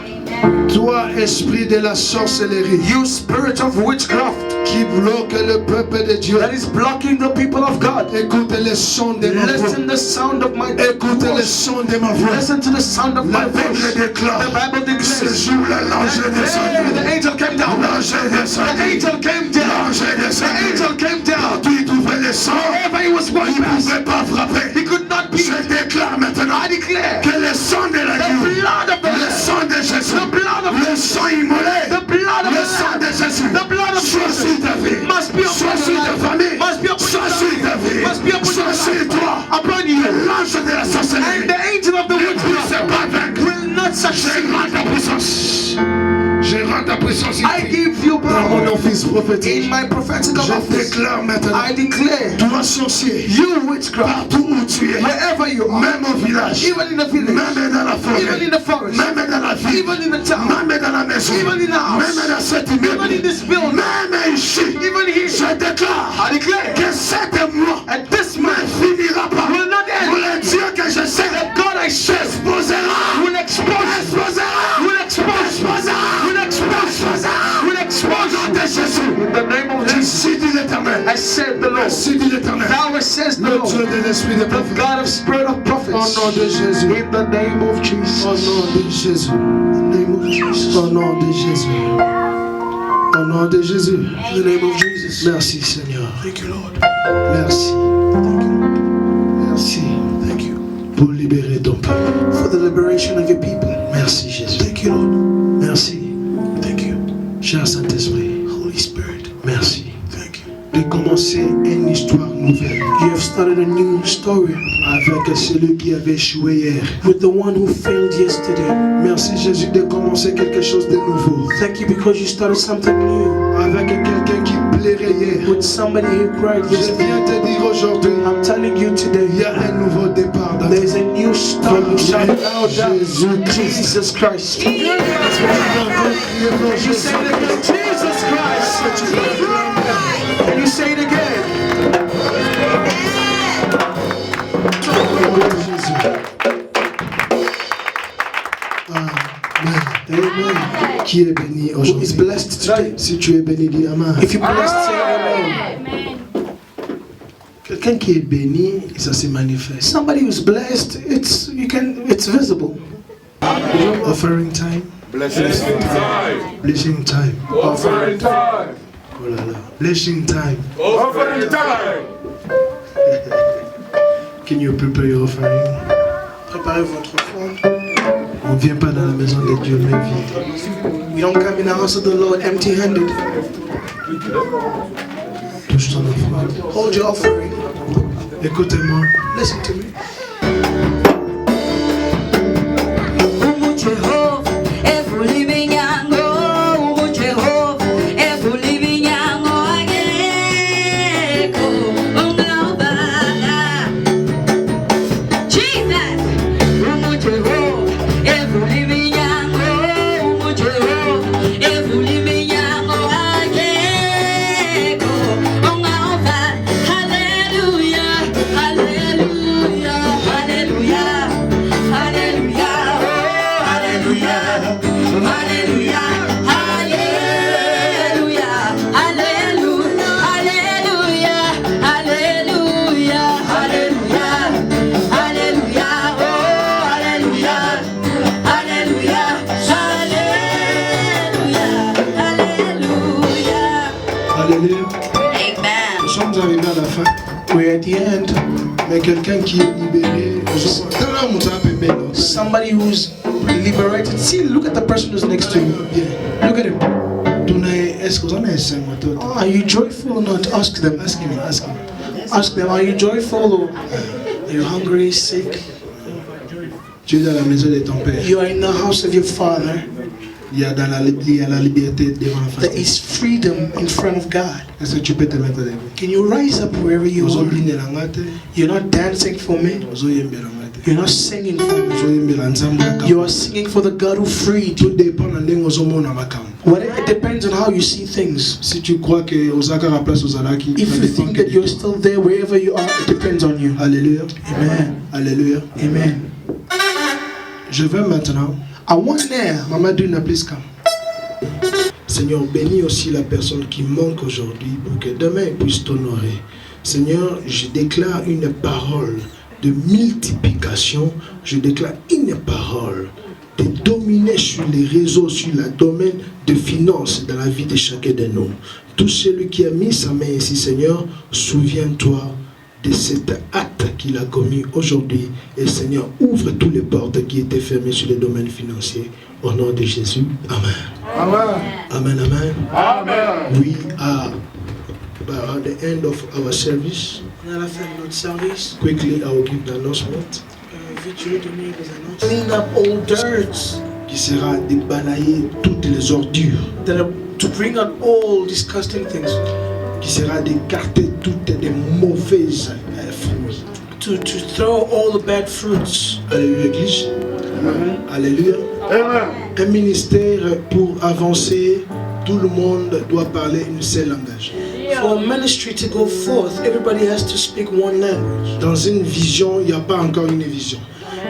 Toi, esprit de la sorcellerie, You spirit of witchcraft qui bloque le peuple de Dieu, that is blocking the people of God. écoute le son de ma voix. Listen to the sound of my Écoute le voice. son de ma voix. Listen to the sound of La my Bible voice. déclare, The Bible ce declares jour-là, l'ange est that day descendu. the angel came down. L'ange est The descendu. angel came down. L'ange est The descendu. angel came down. Partout il trouvait le sang, Wherever he was il walking ne past, pouvait pas frapper. he could not be. Je déclare maintenant I declare que le sang de the l'agneau, blood of the le Lamb, sang de Jésus, the blood of le sang immolé, the blood of le the sang Lamb, de Jésus, the blood of soit Jesus sur ta vie, must be soit upon sur your ta life, famille, must be upon soit your sur ta life, vie, must be upon soit your sur life, toi. upon you. L'ange de la sorcellerie And the angel of the ne puisse witchcraft pas vaincre. will not Je succeed. rends ta puissance. Je rends ta puissance I ici. give you Dans mon power office prophétique, in my prophetical je office. déclare maintenant, I declare toi sorcier, you witchcraft, partout où tu es, wherever you are, même au village, even in the village, même dans la forêt, even in the forest, même dans la ville, even in the town, même dans la maison, even in the house, même dans cet even immeuble, in this building, même ici, even here. je déclare I declare que cet mois at this ne month finira pas. will not Pour end. le Dieu que je sais, The God I serve exposera, will expose, exposera, will expose, will expose, will expose de Jésus. in the name of Jesus. Ainsi dit l'Éternel. I said the Lord. Ainsi dit l'Éternel. Thou says the Le Dieu Lord, de l'esprit de the prophète. God of spirit of Au prophets. nom de Jésus. In the name of Au Jesus. nom de Jésus. Name of Jesus. Au nom de Jésus. Au nom de Jésus. In the name of Jesus. Merci Seigneur. Thank you, Lord. Merci. Merci. Thank you Pour libérer ton peuple. for the liberation of your people. Merci Jésus. Thank you, Lord. Merci. Thank you, Cher Saint-Esprit. Holy Spirit. Merci. Thank you. De commencer une histoire nouvelle. You have started a new story Avec celui qui avait échoué hier. with the one who failed yesterday. Merci Jésus de commencer quelque chose de nouveau. Thank you because you started something new Avec quelqu'un qui plairait hier. with somebody who cried Je yesterday. viens te dire aujourd'hui, I'm telling you today, il y a un nouveau départ dans ta there's a new start. Shout louder. Jésus-Christ. Jesus Christ. You say it again, Jesus Christ. Can you say it again? Amen. Qui est béni Who is aujourd'hui? blessed today? Si tu es béni, dis Amen. If you're blessed, say amen. Quelqu'un qui est béni, ça se manifeste. Somebody who's blessed, it's visible. Offering time. Blessing time. Blessing time. Offering time. Oh là là. Blessing time. Offering time. Can you prepare your offering? Préparez votre offrande. On ne vient pas dans la maison de Dieu, mais vite. We don't come in the house of the Lord empty-handed. Touche ton offrande. Hold your offering. Écoutez-moi. Listen to me. Alléluia. Amen. Nous sommes arrivés à la fin. We're at the end. Mais quelqu'un qui est libéré, Somebody who's liberated. See, look at the person who's next to you. Look at him. Are you joyful or not? Ask them. Ask him. Ask him. Ask them. Are you joyful or are you hungry, sick? Tu es dans la maison de ton père. You are in the house of your father. Il y a la liberté devant la face. There is freedom in front of God. Est-ce que tu peux te mettre debout? Can you rise up wherever you are? You're not dancing for me. You're not singing for me. You are singing for the God who freed you. Well, it depends on how you see things. Si tu crois que If you think that you're still there wherever you are, it depends on you. Alléluia. Amen. Alléluia. Amen. Je veux maintenant, I want now, Mamadou Napliska. Seigneur, bénis aussi la personne qui manque aujourd'hui pour que demain elle puisse t'honorer. Seigneur, je déclare une parole de multiplication. Je déclare une parole de dominer sur les réseaux, sur le domaine de finances dans la vie de chacun de nous. Tout celui qui a mis sa main ici, Seigneur, souviens-toi de cet acte qu'il a commis aujourd'hui. Et Seigneur, ouvre toutes les portes qui étaient fermées sur le domaine financier. Au nom de Jésus. Amen. Amen. Amen. Amen. Amen. We are at the end of our service. à la fin de notre service, Quickly, I will give the announcement. vite je vais donner les annonces. Clean up all dirt. Qui sera de balayer toutes les ordures. To bring out all disgusting things. Qui sera d'écarter toutes les mauvaises fruits. To throw all the bad fruits. Alléluia, Église. Alléluia. Amen. Un ministère pour avancer, tout le monde doit parler un seul langage. For a ministry to go forth, everybody has to speak one language. Dans une vision, il n'y a pas encore une vision.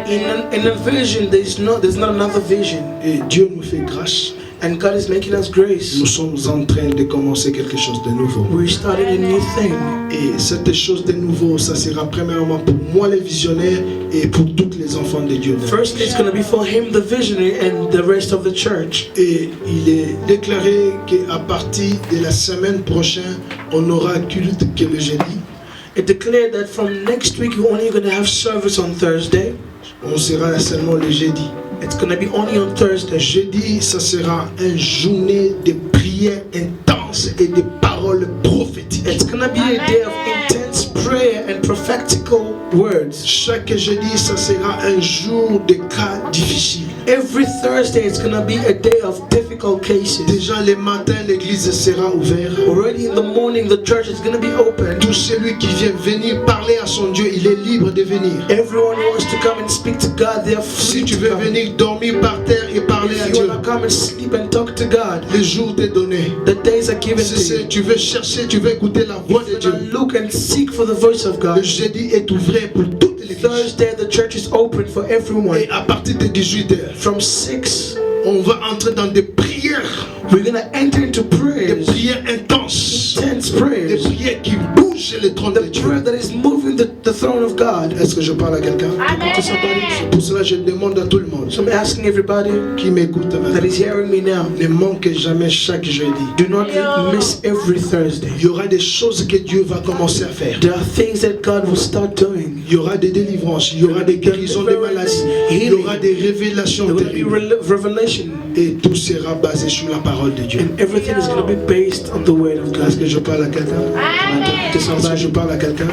In a vision, there's not another vision. Et Dieu nous fait grâce. And God is making us grace. Nous sommes en train de commencer quelque chose de nouveau. We're starting a new thing. Et cette chose de nouveau, ça sera premièrement pour moi les visionnaires et pour tous les enfants de Dieu. First, it's going to be for him, the visionary, and the rest of the church. Et il est déclaré qu'à partir de la semaine prochaine, on aura culte que le jeudi. It declared that from next week you're only going to have service on Thursday. On sera seulement le jeudi. It's going to be only on Thursday. Jeudi, ça sera une journée de prière intense et de paroles prophétiques. It's going to be a day of intense prayer and prophetical words. Chaque jeudi, ça sera un jour de cas difficiles. Every Thursday, it's going to be a day of difficult cases. Déjà le matin, l'église sera ouverte. Already in the morning, the church is going to be open. Tout celui qui vient venir parler à son Dieu, il est libre de venir. Everyone who wants to come and speak to God, they are free. Si tu to veux come. venir dormir par terre et parler à If you Dieu, want to come and sleep and talk to God, le jour t'est donné. the days are given to Si you. tu veux chercher, tu veux écouter la voix de If Dieu. you look and seek for the voice of Le God, jeudi est ouvert pour toutes les églises. Thursday the church is open for everyone. Et à partir de 18h, From 6, on va entrer dans des prières. we're going to enter into Des prayers, prières intenses. intense Des prayers, prières qui bougent le trône de the Dieu. prayer that is moving the throne of God. Est-ce que je parle à quelqu'un? To somebody. Pour cela, je demande à tout le monde So I'm asking everybody qui m'écoute that maintenant, is hearing me now, ne manque jamais chaque jeudi. do not miss every Thursday. Il y aura des choses que Dieu va commencer à faire. There are things that God will start doing. Il y aura des délivrances, il y aura des guérisons des maladies, il y aura des révélations There will be terribles. revelation, Et tout sera basé sur la parole de Dieu. and everything is going to be based on the word of Est-ce God. que je parle à quelqu'un? Est-ce que je parle à quelqu'un?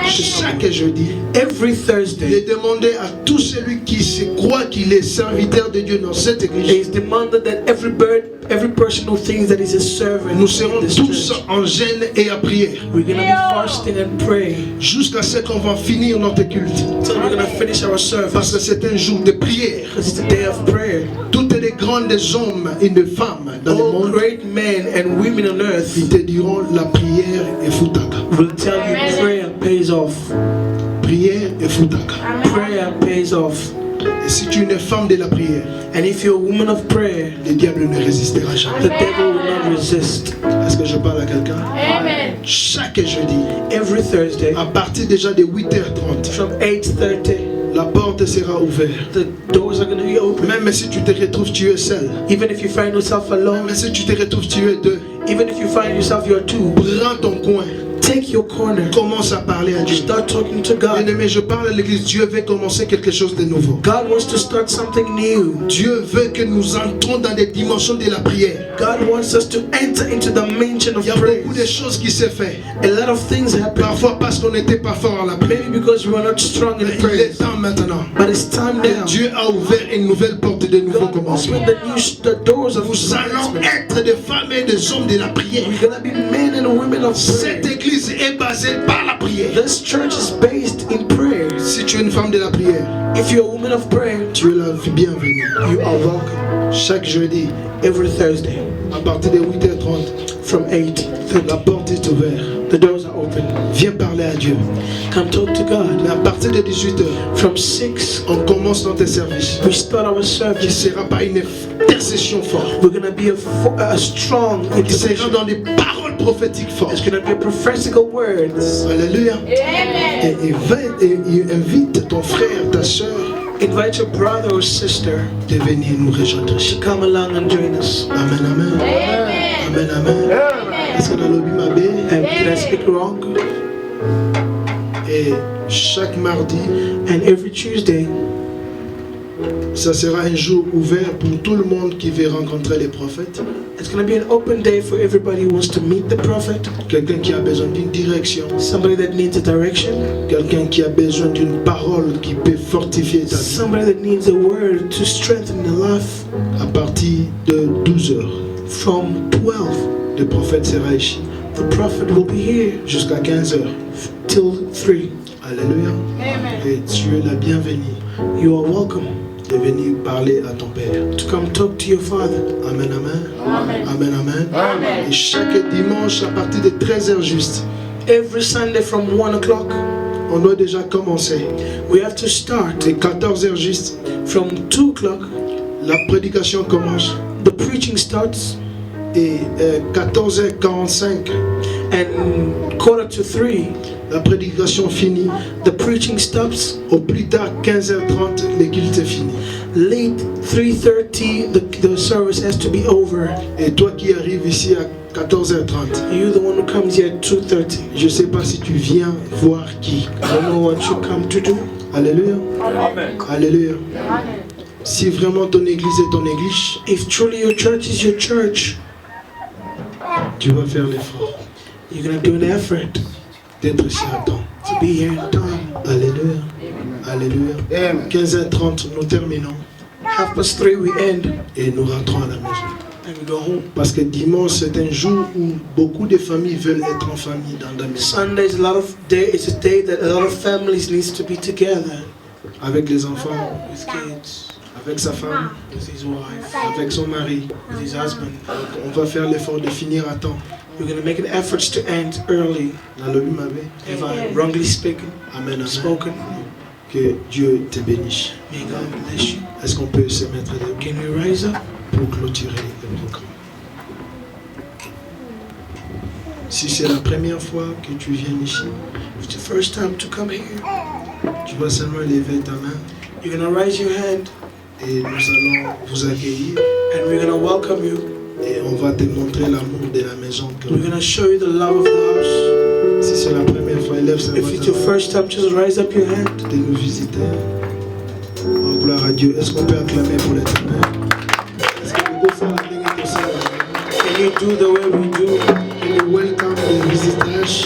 Chaque jeudi, Every il Thursday, est demandé à tout celui qui se croit qu'il est serviteur de Dieu dans cette it église. is demanded that every person who thinks that is a servant Nous in serons this tous church, en gêne et à prière we're going to be fasting and praying jusqu'à ce qu'on va finir notre culte. until we're going to finish our Parce que service, c'est un jour de prière. because it's a day of prayer. Toutes les grandes hommes et les femmes dans le All monde, great men and women on earth ils te diront la prière est foutaka. will tell you prayer pays off. Prière est foutaka. Prayer pays off. Et si tu es une femme de la prière, And if you're a woman of prayer, le diable ne résistera the jamais. devil will not resist. Est-ce que je parle à quelqu'un? Amen. Chaque jeudi, Every Thursday, à partir déjà de 8h30, from 8:30, la porte sera ouverte. the doors are going to be open. Même si tu te retrouves, tu es seul. Even if you find yourself alone, Même si tu te retrouves, tu es deux. even if you find yourself you're two, Prends ton coin. Take your corner. Commence à parler à Dieu. Start talking to God. Bien-aimé, je parle à l'église. Dieu veut commencer quelque chose de nouveau. God wants to start something new. Dieu veut que nous entrons dans des dimensions de la prière. God wants us to enter into the dimension of Il y a prayer. beaucoup de choses qui s'est fait. A lot of things happen. Parfois parce qu'on n'était pas fort à la prière. Maybe because we were not strong in Mais il prayer. est temps maintenant. But it's time Et now. Dieu a ouvert une nouvelle porte de nouveaux God commencements. opened the doors of Nous allons être des femmes et des hommes de la prière. We're gonna be men and women of prayer. Cette église est basée par la prière. This church is based in prayer. Si tu es une femme de la prière, If you're a woman of prayer, tu es la bienvenue. you are welcome. Chaque jeudi, Every Thursday à partir de 8h30, from 8:30, la porte est ouverte. the doors are open. Viens parler à Dieu. Come talk to God. Mais à partir de 18h, From 6, on commence notre service we start our qui service. sera par une intercession forte. We're gonna be a strong Qui sera intercession. dans des paroles prophétiques It's fortes. gonna be prophetical words. Alléluia. Amen. Et invite ton frère, ta soeur, Invite your brother or sister de venir nous rejoindre. to come along and join us. Amen, amen. Amen. Amen, amen. Est-ce qu'on a lobby ma bé? Did I speak wrong? Et chaque mardi, And every Tuesday, ça sera un jour ouvert pour tout le monde qui veut rencontrer les prophètes. it's going to be an open day for everybody who wants to meet the prophet, Quelqu'un qui a besoin d'une direction. somebody that needs a direction, Quelqu'un qui a besoin d'une parole qui peut fortifier ta vie. somebody that needs a word to strengthen their life. À partir de 12h, From 12, le prophète sera ici the prophet will be here jusqu'à 15h. till 3. Alléluia. Et tu es la bienvenue You are welcome de venir parler à ton Père. to come talk to your father. Amen, amen. Amen, amen. Et chaque dimanche à partir de 13h juste, Every Sunday from 1 o'clock, on doit déjà commencer. we have to start. Et 14h juste, From 2 o'clock, la prédication commence. the preaching starts, Et 14h45, and quarter to 3, la prédication finit. the preaching stops. Au plus tard, 15h30, le culte est fini. Late 3:30, the service has to be over. Et toi qui arrives ici à 14h30, You're the one who comes here at 2:30. je ne sais pas si tu viens voir qui. I don't know what you come to do. Alléluia. Amen. Alléluia. Si vraiment ton église est ton église, If truly your church is your church, tu vas faire l'effort you're gonna do an effort d'être ici à temps. to be here in time. Alléluia. Alléluia. 15h30, nous terminons 3:30 we end et nous rentrons à la maison. and we go home. Parce que dimanche, c'est un jour où beaucoup de familles veulent être en famille dans la maison. Sunday is it's a day that a lot of families needs to be together Avec les enfants, with kids, avec sa femme, with his wife, avec son mari. with his husband. On va faire l'effort de finir à temps. We're gonna make an effort to end early. Dans le but, ma belle. Have I wrongly spoken? Amen, amen. Spoken? Que Dieu te bénisse. May God bless you. Est-ce qu'on peut se mettre debout Can we rise up? pour clôturer le programme? Si c'est la première fois que tu viens ici, It's the first time to come here. tu vas seulement lever ta main You're gonna raise your hand et nous allons vous accueillir and we're gonna welcome you. et on va te montrer l'amour de la maison. We're gonna show you the love of the house. Si c'est la première fois, élève seulement If it's ta your main first time, just raise up your hand. de nous visiter. Oh, gloire à Dieu. Est-ce qu'on peut acclamer pour l'éternel? Est-ce qu'on peut faire la ligne de ça? Can you do the way we do? Et le welcome des visitages.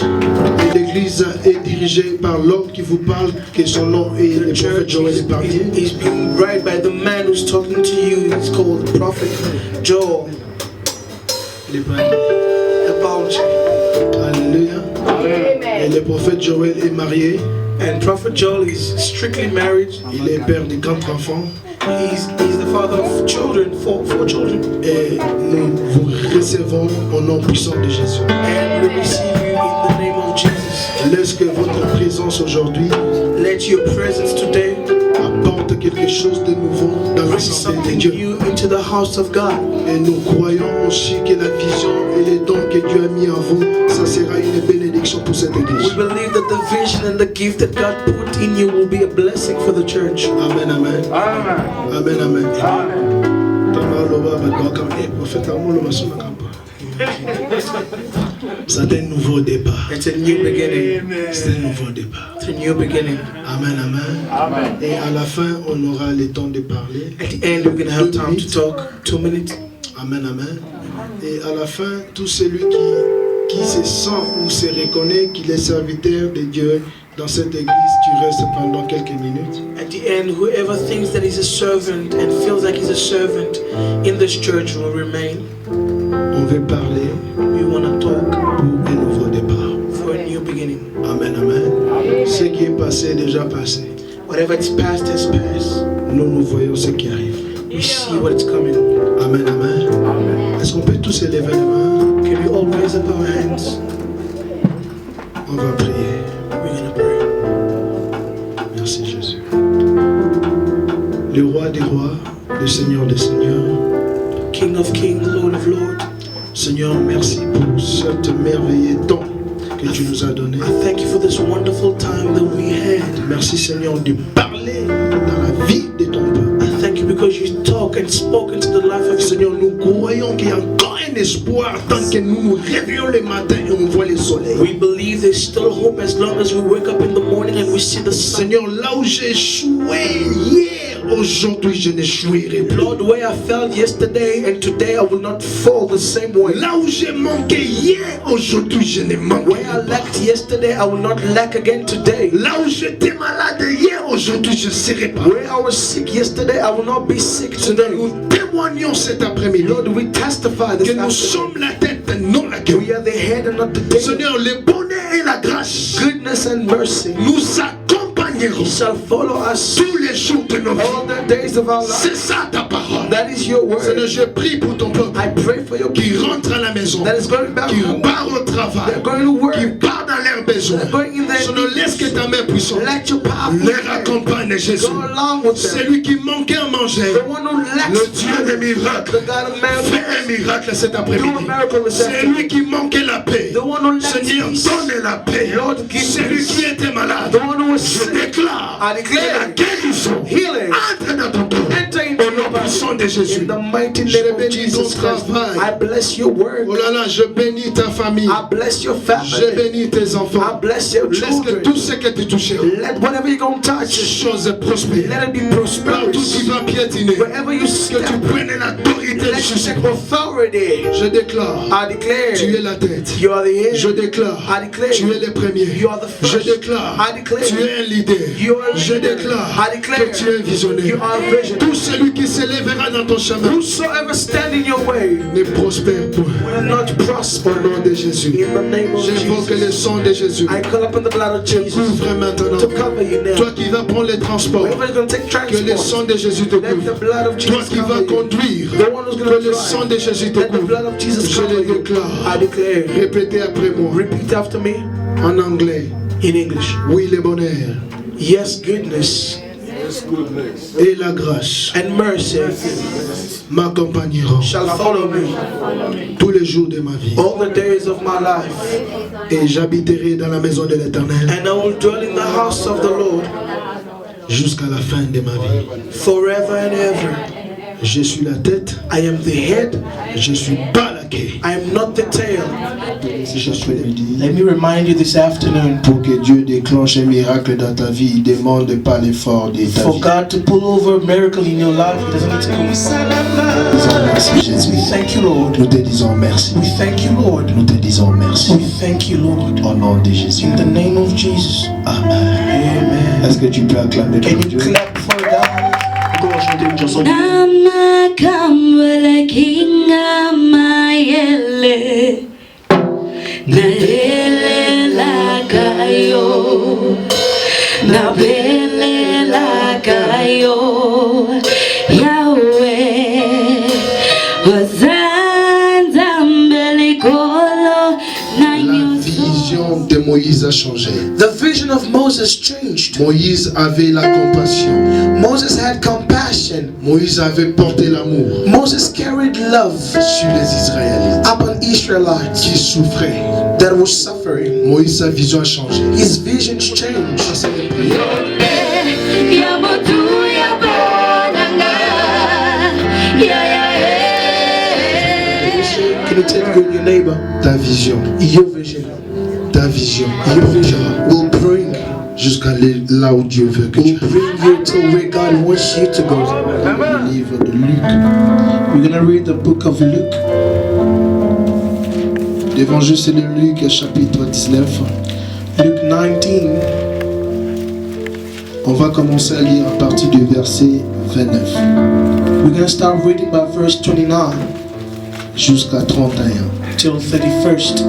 Et l'église est dirigée par l'homme qui vous parle, que son nom est le The prophète church Joël Épargné. is being guided by the man who's talking to you. He's called Prophet Joel L'épargné. Ebalchi. Alléluia. Et le prophète Joël est marié. And Prophet Joel is strictly married. Il est père de 4 enfants. He's the father of children, four children. Et nous vous recevons au nom puissant de Jésus. And we receive you in the name of Jesus. Laisse que votre présence aujourd'hui Let your presence today apporte quelque chose de nouveau dans bring l'assemblée de something Dieu. new into the house of God. Et nous croyons aussi que la vision et les dons que Dieu a mis en vous, ça sera une bénédiction pour cette We église. believe that the vision and the gift that God put in you will be a blessing for the church. Amen, amen. Amen, amen. Tama loba ba doka e profeta mo loba soma kamba. C'est un nouveau départ. It's a new beginning. C'est un nouveau départ. It's a new beginning. Amen, amen. Et à la fin, on aura le temps de parler. At the end, we're going to have time to talk. 2 minutes. Amen, amen. Et à la fin, tout celui qui se sent ou se reconnaît qu'il est serviteur de Dieu dans cette église, tu restes pendant quelques minutes. At the end, whoever thinks that he's a servant and feels like he's a servant in this church will remain. On veut parler We want to talk pour un nouveau départ. for a new beginning. Amen, amen. Ce qui est passé est déjà passé. Whatever it's past has passed. Nous voyons ce qui arrive. We see what's coming. Amen, amen. Est-ce qu'on peut tous élever les mains? Can we all raise up our hands? On va prier. We're going to pray. Merci Jésus. Le roi des rois, le Seigneur des seigneurs. King of kings, Lord of lords. Seigneur, merci pour cet merveilleux temps que tu nous as donné. I thank you for this wonderful time that we had. Merci Seigneur de parler dans la vie de ton peuple. I thank you because you talk and spoke into the life of your Seigneur, nous croyons qu'il y a encore un espoir tant que nous nous réveillons le matin et on voit le soleil. We believe there's still hope as long as we wake up in the morning and we see the sun. Seigneur, là où j'ai échoué hier, aujourd'hui je n'échouerai plus. Lord, where I fell yesterday and today I will not fall the same way. Là où j'ai manqué hier, aujourd'hui je ne manquerai Where I pas. lacked yesterday, I will not lack again today. Là où j'étais malade hier, aujourd'hui je ne serai pas. Where I was sick yesterday, I will not be sick Seigneur, today. nous témoignons cet après-midi Lord, we testify this que nous afternoon. sommes la tête, non la queue. We are the head and not the tail. Seigneur, le bonheur et la grâce Goodness and mercy nous accompagneront shall follow us tous les jours de nos vies. all the days of our life. C'est ça ta parole. That is your Seigneur, word. je prie pour ton peuple I pray for your qui people rentre à la maison, that is going back qui home. part au travail, They're going to work. qui part dans leurs besoins. They're going in their Seigneur, laisse que ta main puissante Let your power leur accompagne, Jésus. go along with them. Celui qui manquait à manger, The one who lacks le Dieu des miracles, the God of miracles. fais un miracle cet après-midi. Do a miracle this Celui qui manquait la paix, The one who lacks Seigneur, peace. donne la paix. Lord, give Celui peace. qui était malade, The one who was je sick. déclare I declare que la guérison healing. entre dans ton corps. Enter into Au nom your body. puissant de Jésus. In the mighty Je name of bénis ton Jesus Christ. travail. I bless your work. Oh là là, je bénis ta famille. I bless your Je family. bénis tes I enfants. bless your Laisse que children. tout ce que tu toucheras, Let whatever you're going to ces touch, choses prospèrent. let it be Partout prosperous. tu vas piétiner, Wherever you que tu step, prennes l'autorité de let you Jésus. take authority. Je déclare, I declare tu es la tête. you are the head. Je déclare, I declare tu es le premier. you are the Je first. déclare, I declare tu es un leader. you are a Je leader. déclare I declare que tu es un visionnaire. you are a vision. Tout celui qui s'élèvera dans ton chemin Whosoever stand in your way ne prospère point. will not prosper. Au nom de Jésus, In the name of j'invoque Jesus, le sang de Jésus. I call upon the blood of Jesus Couvre maintenant. to cover you now. Toi qui vas prendre les transports, Whoever is going to take que le sang transport, de Jésus te let the couvre. blood of Toi Jesus qui vas cover you. conduire, The one who's going que to le sang drive, de Jésus te let the couvre. blood of Jesus Je cover le you. déclare. I declare. Répétez après moi Repeat after me en anglais. in English. Oui, le bonheur Yes, goodness et la grâce and mercy m'accompagneront shall follow me tous les jours de ma vie. all the days of my life, Et j'habiterai dans la maison de l'Éternel and I will dwell in the house of the Lord jusqu'à la fin de ma vie. forever and ever. Je suis la tête, I am the head, je suis pas la queue. I am not the tail. Je suis le dire. Let me remind you this afternoon, Pour que Dieu déclenche un miracle dans ta vie, il demande pas l'effort de ta for vie. God to pull over a miracle in your life, it doesn't need to come from Nous disons merci We Jésus. thank you, Lord. Nous te disons merci. We thank you, Lord. Nous te disons merci. We thank you, Lord. Au nom de Jésus. In the name of Jesus. Amen. Amen. Est-ce que tu peux acclamer Can pour you Dieu? clap for God? On va chanter une chanson. Nama kamwele kinga mayele Nahele lakayo Nabele lakayo Yahweh Wazanza mbelikolo na La nyuso vision de Moïse a changé. The vision of Moses changed. Moïse avait la compassion. Moses had compassion. Moïse avait porté l'amour Moses carried love sur les Israélites upon Israelites qui souffraient. that was suffering. Moïse, sa vision a changé. His visions changed. C'est les prières. Yamotu yabonanga Ya ya going to take you and your neighbor. ta vision. Your vision. Ta vision. Your vision will bring Jusqu'à là où Dieu veut que tu ailles. bring you to where God wants you to go. Le livre de Luc. We're going to read the book of Luke. L'évangile de Luc, chapitre 19. Luke 19. On va commencer à lire à partir du verset 29 We're going to start reading by verse 29 jusqu'à 31. till 31st.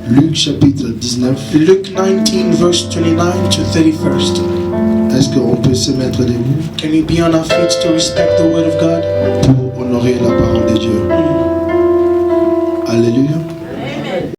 Luc chapitre 19. Luke 19 verse 29 to 31st. Est-ce qu'on peut se mettre debout Can we be on our feet to respect the word of God? pour honorer la parole de Dieu? Alléluia.